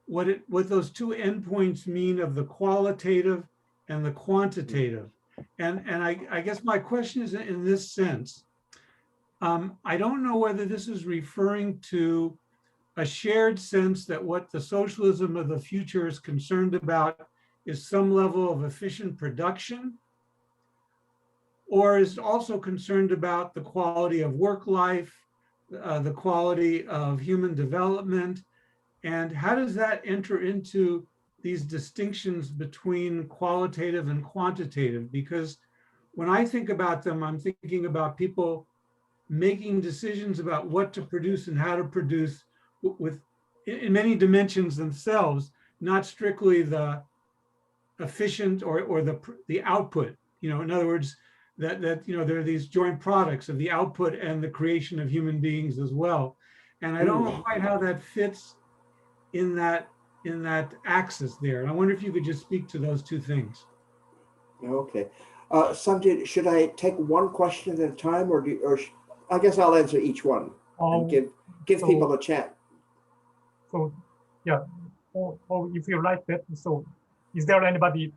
what those two endpoints mean of the qualitative and the quantitative. And I guess my question is in this sense. I don't know whether this is referring to a shared sense that what the socialism of the future is concerned about is some level of efficient production, or is also concerned about the quality of work life, the quality of human development, and how does that enter into these distinctions between qualitative and quantitative? Because when I think about them, I'm thinking about people making decisions about what to produce and how to produce in many dimensions themselves, not strictly the efficient or the output. In other words, that there are these joint products of the output and the creation of human beings as well. And I don't know quite how that fits in that axis there. And I wonder if you could just speak to those two things. Okay. Seongjin, should I take one question at a time, or I guess I'll answer each one and give people a chance. So yeah, or if you like that, so is there anybody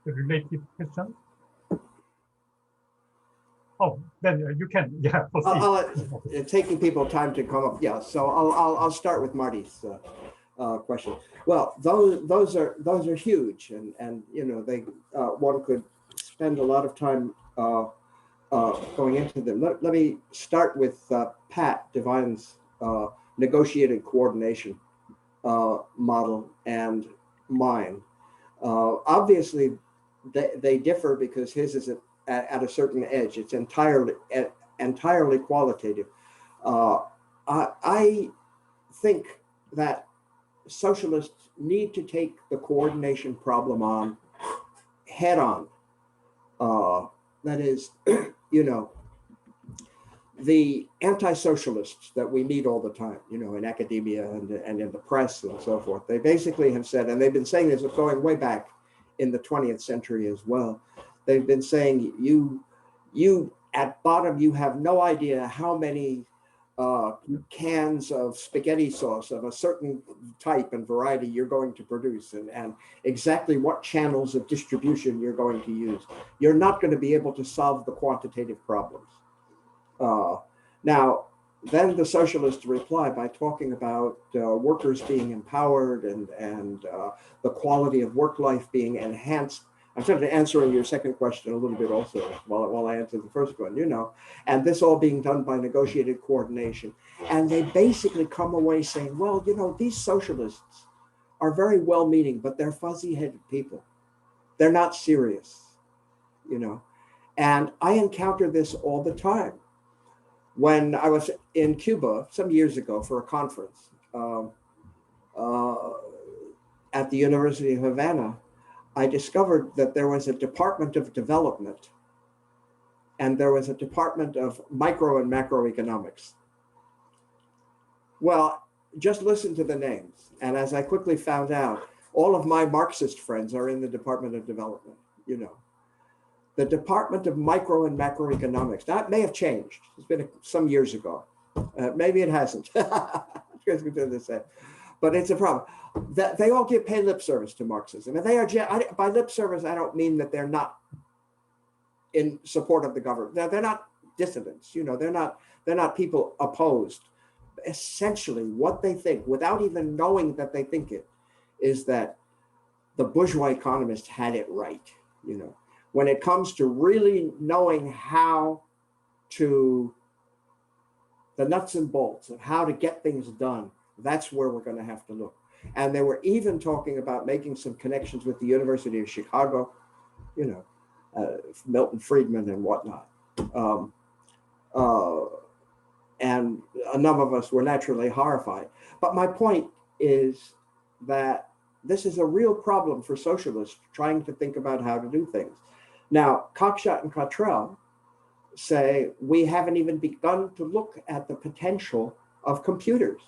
related question? Oh, then you can, yeah, proceed. Taking people time to come up. Yeah, so I'll start with Marty's question. Well, those are huge, and they one could spend a lot of time going into them. Let me start with Pat Devine's negotiated coordination model and mine. Obviously, they differ because his is at a certain edge. It's entirely qualitative. I think that socialists need to take the coordination problem on head on. That is, the anti-socialists that we meet all the time, in academia and in the press and so forth, they basically have said, and they've been saying this going way back in the 20th century as well, they've been saying, you at bottom, you have no idea how many cans of spaghetti sauce of a certain type and variety you're going to produce, and exactly what channels of distribution you're going to use. You're not going to be able to solve the quantitative problems. Now, then the socialists reply by talking about workers being empowered and the quality of work life being enhanced. I'm sort of answering your second question a little bit also while I answer the first one, and this all being done by negotiated coordination. And they basically come away saying, well, these socialists are very well-meaning, but they're fuzzy-headed people. They're not serious, And I encounter this all the time. When I was in Cuba some years ago for a conference at the University of Havana, I discovered that there was a Department of Development and there was a Department of Micro and Macroeconomics. Well, just listen to the names. And as I quickly found out, all of my Marxist friends are in the Department of Development, The Department of Micro and Macroeconomics. Now, it may have changed. It's been some years ago. Maybe it hasn't. But it's a problem. That they all pay lip service to Marxism, and they are. By lip service, I don't mean that they're not in support of the government. They're not dissidents. They're not people opposed. Essentially, what they think, without even knowing that they think it, is that the bourgeois economists had it right. When it comes to really knowing how to, the nuts and bolts of how to get things done, that's where we're going to have to look. And they were even talking about making some connections with the University of Chicago, Milton Friedman and whatnot. And a number of us were naturally horrified. But my point is that this is a real problem for socialists trying to think about how to do things. Now, Cockshott and Cottrell say we haven't even begun to look at the potential of computers.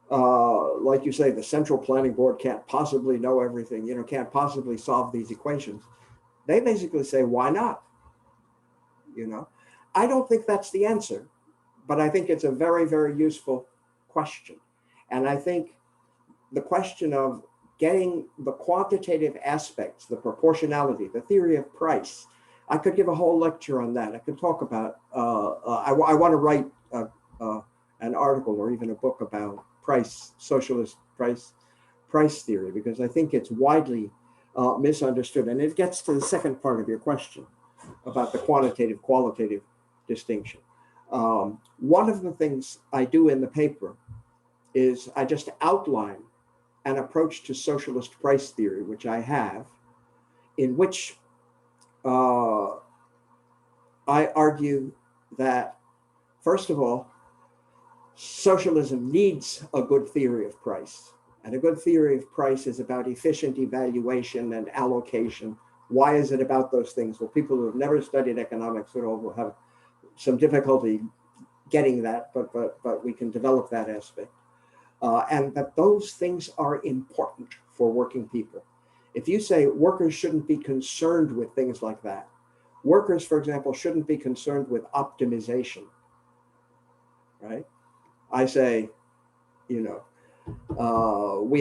Like you say, the Central Planning Board can't possibly know everything, can't possibly solve these equations. They basically say, why not? I don't think that's the answer, but I think it's a very, very useful question. And I think the question of getting the quantitative aspects, the proportionality, the theory of price. I could give a whole lecture on that. I could talk about, I want to write an article or even a book about socialist price theory, because I think it's widely misunderstood. And it gets to the second part of your question about the qualitative distinction. One of the things I do in the paper is I just outline an approach to socialist price theory, which I have, in which I argue that, first of all, socialism needs a good theory of price. And a good theory of price is about efficient evaluation and allocation. Why is it about those things? Well, people who have never studied economics at all will have some difficulty getting that, but we can develop that aspect. And that those things are important for working people. If you say workers shouldn't be concerned with things like that, workers, for example, shouldn't be concerned with optimization, right? I say, we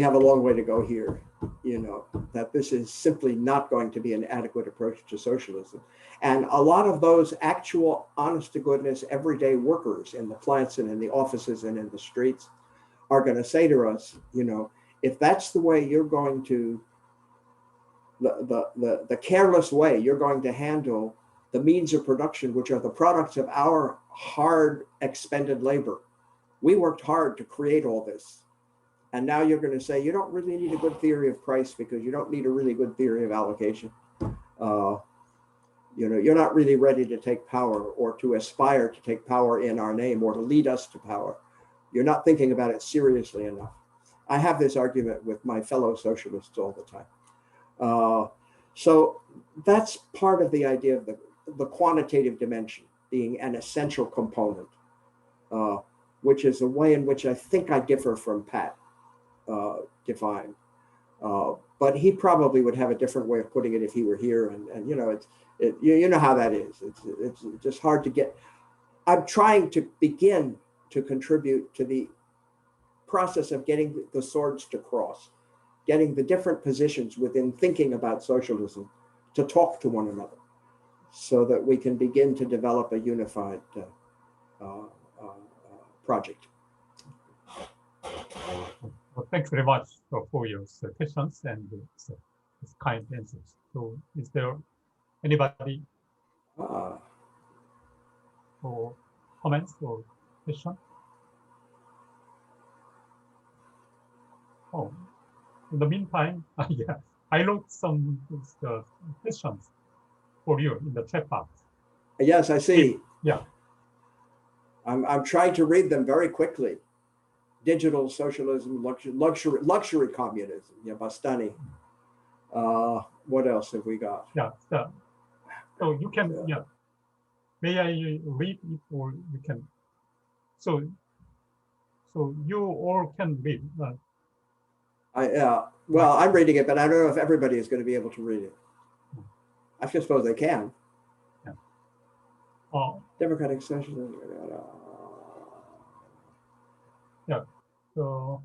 have a long way to go here, that this is simply not going to be an adequate approach to socialism. And a lot of those actual, honest to goodness, everyday workers in the plants and in the offices and in the streets are going to say to us, if that's the way you're going to, the careless way you're going to handle the means of production, which are the products of our hard expended labor. We worked hard to create all this. And now you're going to say, you don't really need a good theory of price because you don't need a really good theory of allocation. You're not really ready to take power or to aspire to take power in our name or to lead us to power. You're not thinking about it seriously enough. I have this argument with my fellow socialists all the time. So that's part of the idea of the quantitative dimension being an essential component, which is a way in which I think I differ from Pat Devine. But he probably would have a different way of putting it if he were here. And you know, you know how that is. It's just hard to get. I'm trying to begin to contribute to the process of getting the swords to cross, getting the different positions within thinking about socialism to talk to one another, so that we can begin to develop a unified project. Well, thanks very much for your questions and kind answers. So, is there anybody for comments or questions? Oh, in the meantime, yeah, I wrote some questions for you in the chat box. Yes, I see. Yeah. I'm trying to read them very quickly. Digital socialism, luxury communism. Yeah, Bastani. What else have we got? Yeah. So you can, yeah. May I read it, or you can? So you all can read. Well, I'm reading it, but I don't know if everybody is going to be able to read it. I suppose they can. Yeah. Democratic socialism. Yeah. So.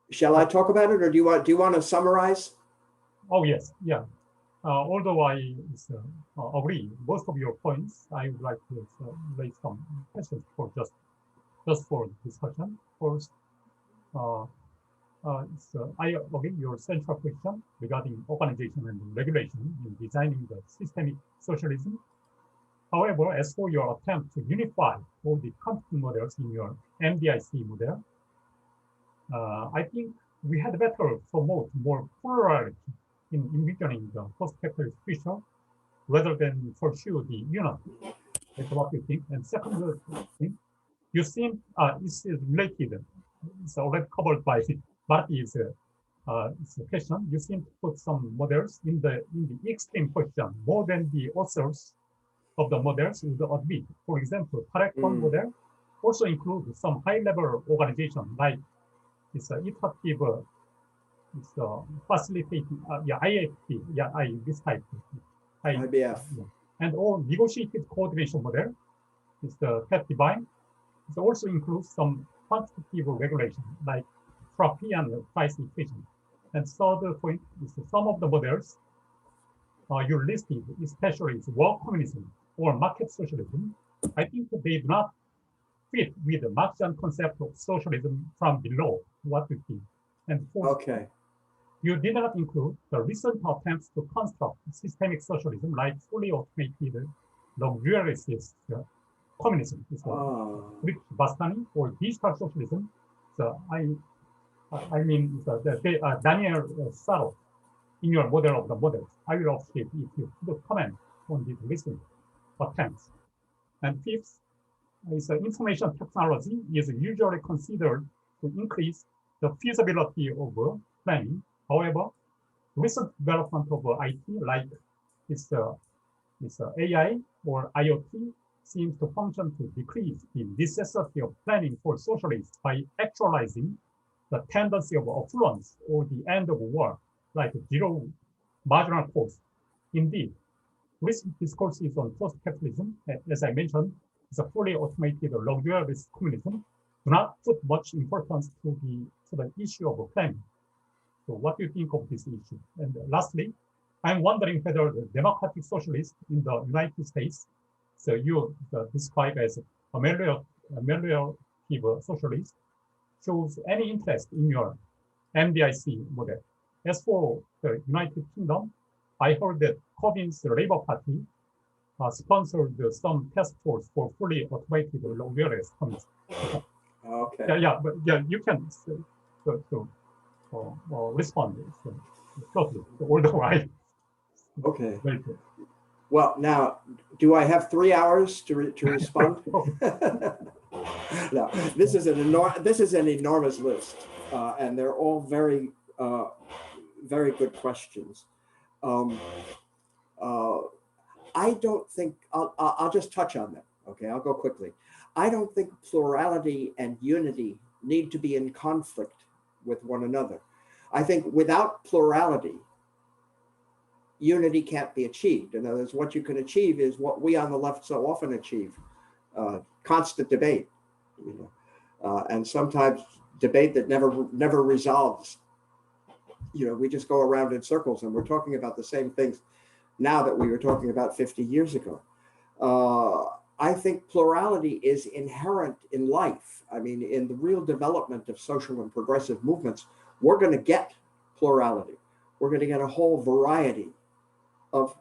Shall I talk about it, or do you want to summarize? Oh yes, yeah. Although I agree most of your points, I would like to raise some questions for just for discussion. First, I agree your central question regarding organization and regulation in designing the systemic socialism. However, as for your attempt to unify all the conflicting models in your MDIC model, I think we had better promote more plurality in envisioning the post-capitalist future rather than pursue the unity. That's what you think. And second thing, you seem it's related. It's already covered by Marty's question. You seem to put some models in the extreme position more than the authors of the models would admit. For example, Parekon model also includes some high-level organization like it's iterative, it's facilitating, IFT, this type. IBF. Yeah. And all negotiated coordination model is the Pat Devine. It also includes some quantitative regulation like Trappian price equation. And third point is some of the models you listed, especially work communism or market socialism. I think they do not fit with the Marxian concept of socialism from below. What you think? And fourth, okay, you did not include the recent attempts to construct systemic socialism like fully automated, luxurious communism, with Bastani or digital socialism. So I mean, Daniel Saro in your model of the models. I will appreciate if you could comment on these recent attempts. And fifth, is information technology is usually considered to increase the feasibility of planning. However, recent development of IT, like this AI or IoT, seems to function to decrease the necessity of planning for socialists by actualizing the tendency of affluence or the end of war, like zero marginal cost. Indeed, recent discourses on post-capitalism, as I mentioned, is a fully automated luxurious communism, do not put much importance to the issue of planning. So what do you think of this issue? And lastly, I'm wondering whether the democratic socialists in the United States, so you describe as ameliorative socialist, shows any interest in your MDIC model. As for the United Kingdom, I heard that Corbyn's Labour Party sponsored some task force for fully automated luxurious communism. okay. Yeah, but yeah, you can respond shortly. Although I. Okay. Well, now, do I have 3 hours to respond? No, this is an enormous list, and they're all very very good questions. Um, I don't think I'll just touch on them. Okay, I'll go quickly. I don't think plurality and unity need to be in conflict with one another. I think without plurality, unity can't be achieved. In other words, what you can achieve is what we on the left so often achieve: constant debate, and sometimes debate that never resolves. We just go around in circles, and we're talking about the same things now that we were talking about 50 years ago. I think plurality is inherent in life. I mean, in the real development of social and progressive movements, we're going to get plurality. We're going to get a whole variety of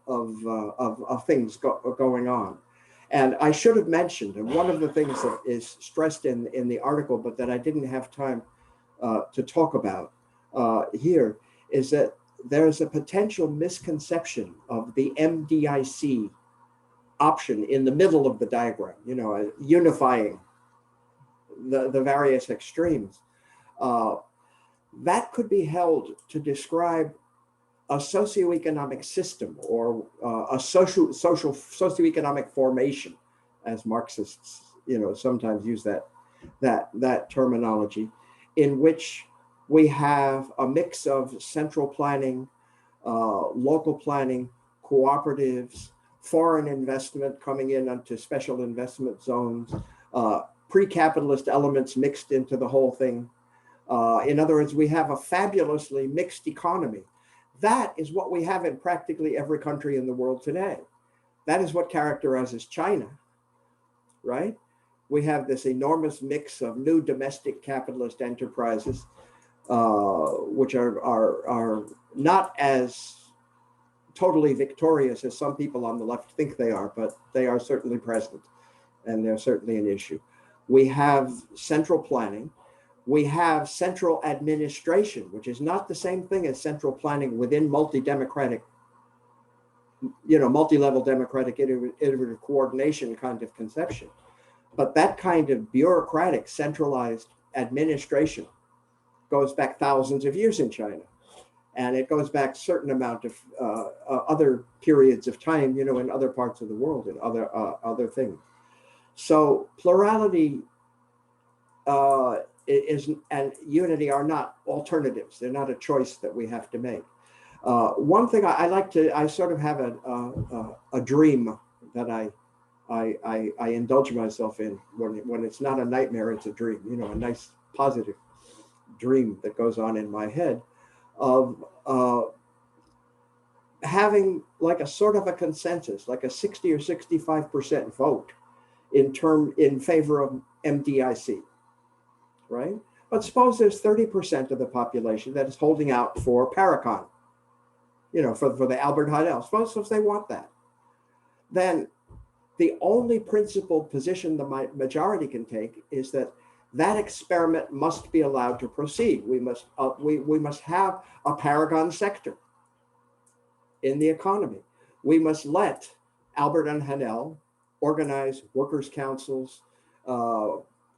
things going on. And I should have mentioned, and one of the things that is stressed in the article, but that I didn't have time to talk about here, is that there's a potential misconception of the MDIC option in the middle of the diagram, unifying the various extremes. That could be held to describe a socioeconomic system or a socioeconomic formation, as Marxists, sometimes use that terminology, in which we have a mix of central planning, local planning, cooperatives, foreign investment coming in onto special investment zones, pre-capitalist elements mixed into the whole thing. In other words, we have a fabulously mixed economy. That is what we have in practically every country in the world today. That is what characterizes China, right? We have this enormous mix of new domestic capitalist enterprises, which are not as totally victorious as some people on the left think they are, but they are certainly present, and they're certainly an issue. We have central planning. We have central administration, which is not the same thing as central planning within multi-democratic, multi-level democratic iterative coordination kind of conception. But that kind of bureaucratic centralized administration goes back thousands of years in China. And it goes back a certain amount of other periods of time, in other parts of the world and other things. So plurality and unity are not alternatives. They're not a choice that we have to make. One thing I sort of have a dream that I indulge myself in when it's not a nightmare, it's a dream, a nice positive dream that goes on in my head of having like a sort of a consensus, like a 60 or 65% vote in favor of MDIC, right? But suppose there's 30% of the population that is holding out for Paracon, for the Albert Heidel. Suppose they want that. Then the only principled position the majority can take is that experiment must be allowed to proceed. We must have a paragon sector in the economy. We must let Albert and Hanel organize workers' councils,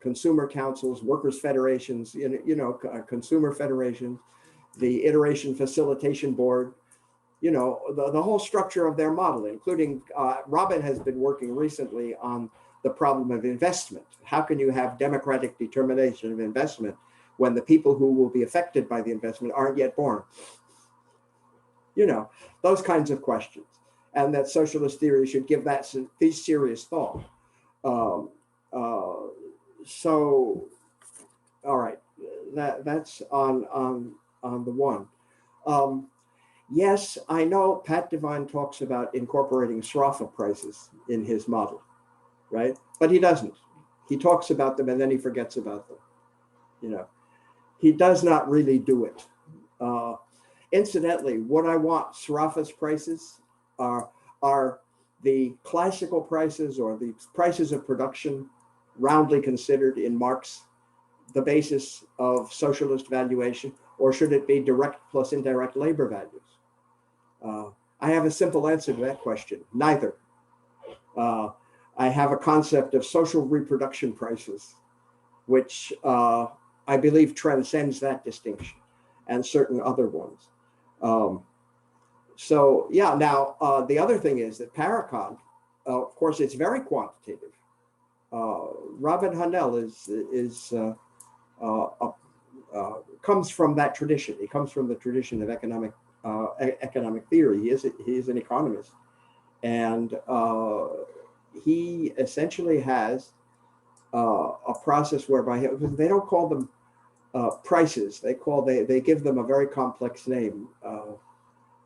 consumer councils, workers' federations, consumer federations, the iteration facilitation board, the whole structure of their model, including Robin has been working recently on the problem of investment. How can you have democratic determination of investment when the people who will be affected by the investment aren't yet born? Those kinds of questions. And that socialist theory should give these serious thought. So, all right, that's on the one. Yes, I know Pat Devine talks about incorporating SRAFA prices in his model, right? But he doesn't. He talks about them and then he forgets about them. He does not really do it. Incidentally, what I want SRAFA's prices are the classical prices or the prices of production roundly considered in Marx the basis of socialist valuation, or should it be direct plus indirect labor values? I have a simple answer to that question: neither. I have a concept of social reproduction prices, which I believe transcends that distinction and certain other ones. So yeah, now the other thing is that Paracog, of course, it's very quantitative. Robin Hanel comes from that tradition. He comes from the tradition of economic theory. He is an economist, and he essentially has a process whereby they don't call them prices. They give them a very complex name.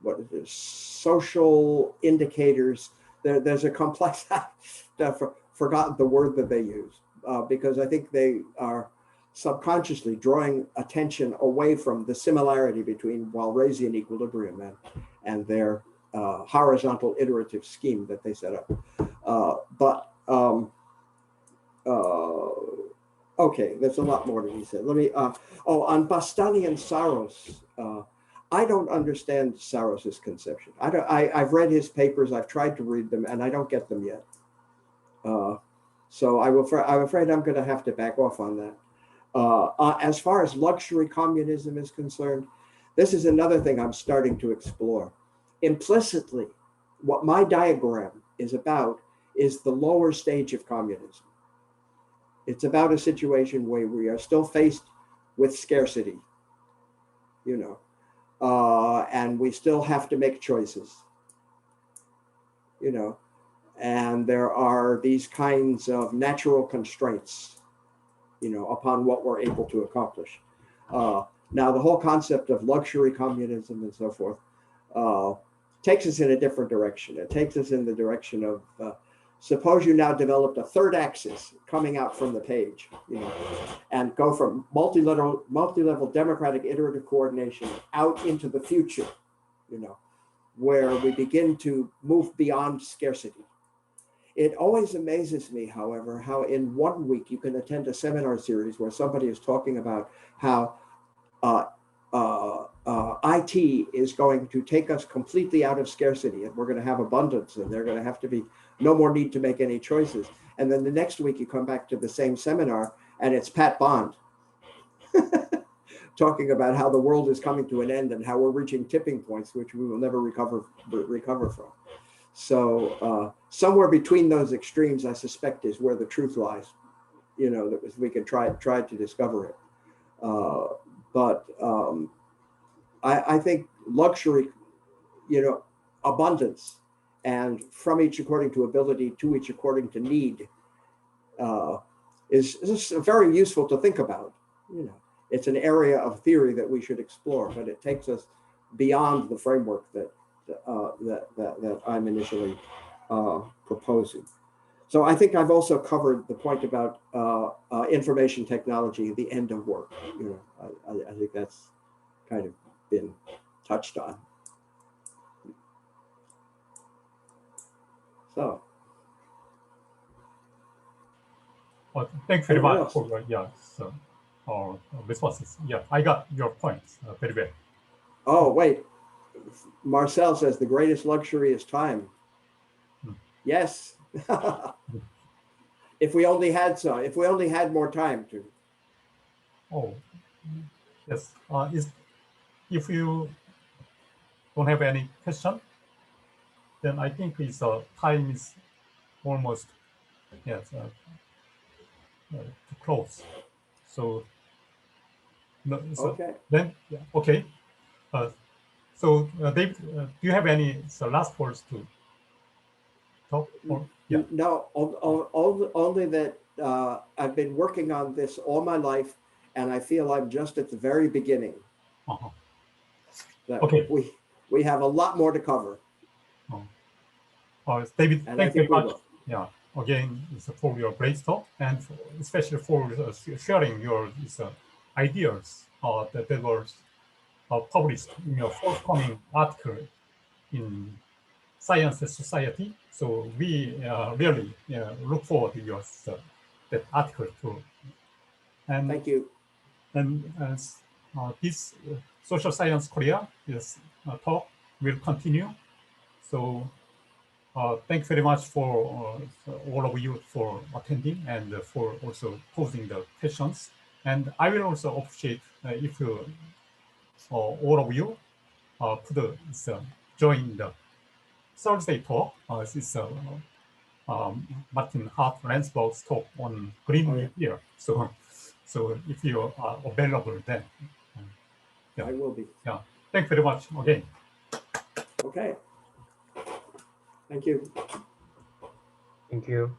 What is it? Social indicators. There's a complex. I've forgotten the word that they use because I think they are subconsciously drawing attention away from the similarity between Walrasian equilibrium and their horizontal iterative scheme that they set up. Okay, there's a lot more to be said. Let me, on Bastani and Saros, I don't understand Saros's conception. I've read his papers, I've tried to read them, and I don't get them yet. So I'm afraid I'm going to have to back off on that. As far as luxury communism is concerned, this is another thing I'm starting to explore. Implicitly, what my diagram is about is the lower stage of communism. It's about a situation where we are still faced with scarcity, you know, and we still have to make choices, you know, and there are these kinds of natural constraints, you know, upon what we're able to accomplish. Now, the whole concept of luxury communism and so forth takes us in a different direction. It takes us in the direction of suppose you now developed a third axis coming out from the page, you know, and go from multi-level democratic iterative coordination out into the future, you know, where we begin to move beyond scarcity. It always amazes me, however, how in 1 week you can attend a seminar series where somebody is talking about how IT is going to take us completely out of scarcity and we're going to have abundance and they're going to have to be no more need to make any choices. And then the next week you come back to the same seminar and it's Pat Bond talking about how the world is coming to an end and how we're reaching tipping points, which we will never recover from. So somewhere between those extremes, I suspect, is where the truth lies, you know, that we can try to discover it. But I think luxury, you know, abundance, and from each according to ability, to each according to need, is very useful to think about. You know, it's an area of theory that we should explore, but it takes us beyond the framework that I'm initially proposing. So I think I've also covered the point about information technology, the end of work. You know, I think that's kind of been touched on. So. Well, thanks very much for your responses. Yeah, I got your points very well. Oh, wait. Marcel says the greatest luxury is time. Yes. If we only had more time to. Oh, yes. If you don't have any question, then I think it's time is almost to close. So, Okay. Then okay. So David, do you have any last words to talk? Or, yeah. No, only that I've been working on this all my life, and I feel I'm just at the very beginning. That okay. We have a lot more to cover. David, thank you very much. Yeah, again, for your great talk, and especially for sharing your ideas that were published in your forthcoming article in Science and Society. So we really look forward to your that article too. And thank you. And this Social Science Korea talk will continue. So thank you very much for all of you for attending and for also posing the questions. And I will also appreciate if all of you could join the Thursday talk. It's Martin Hart Landsberg's talk on green Oh, yeah. here. So if you are available, then I will be. yeah. Thank you very much again. Okay. Thank you. Thank you.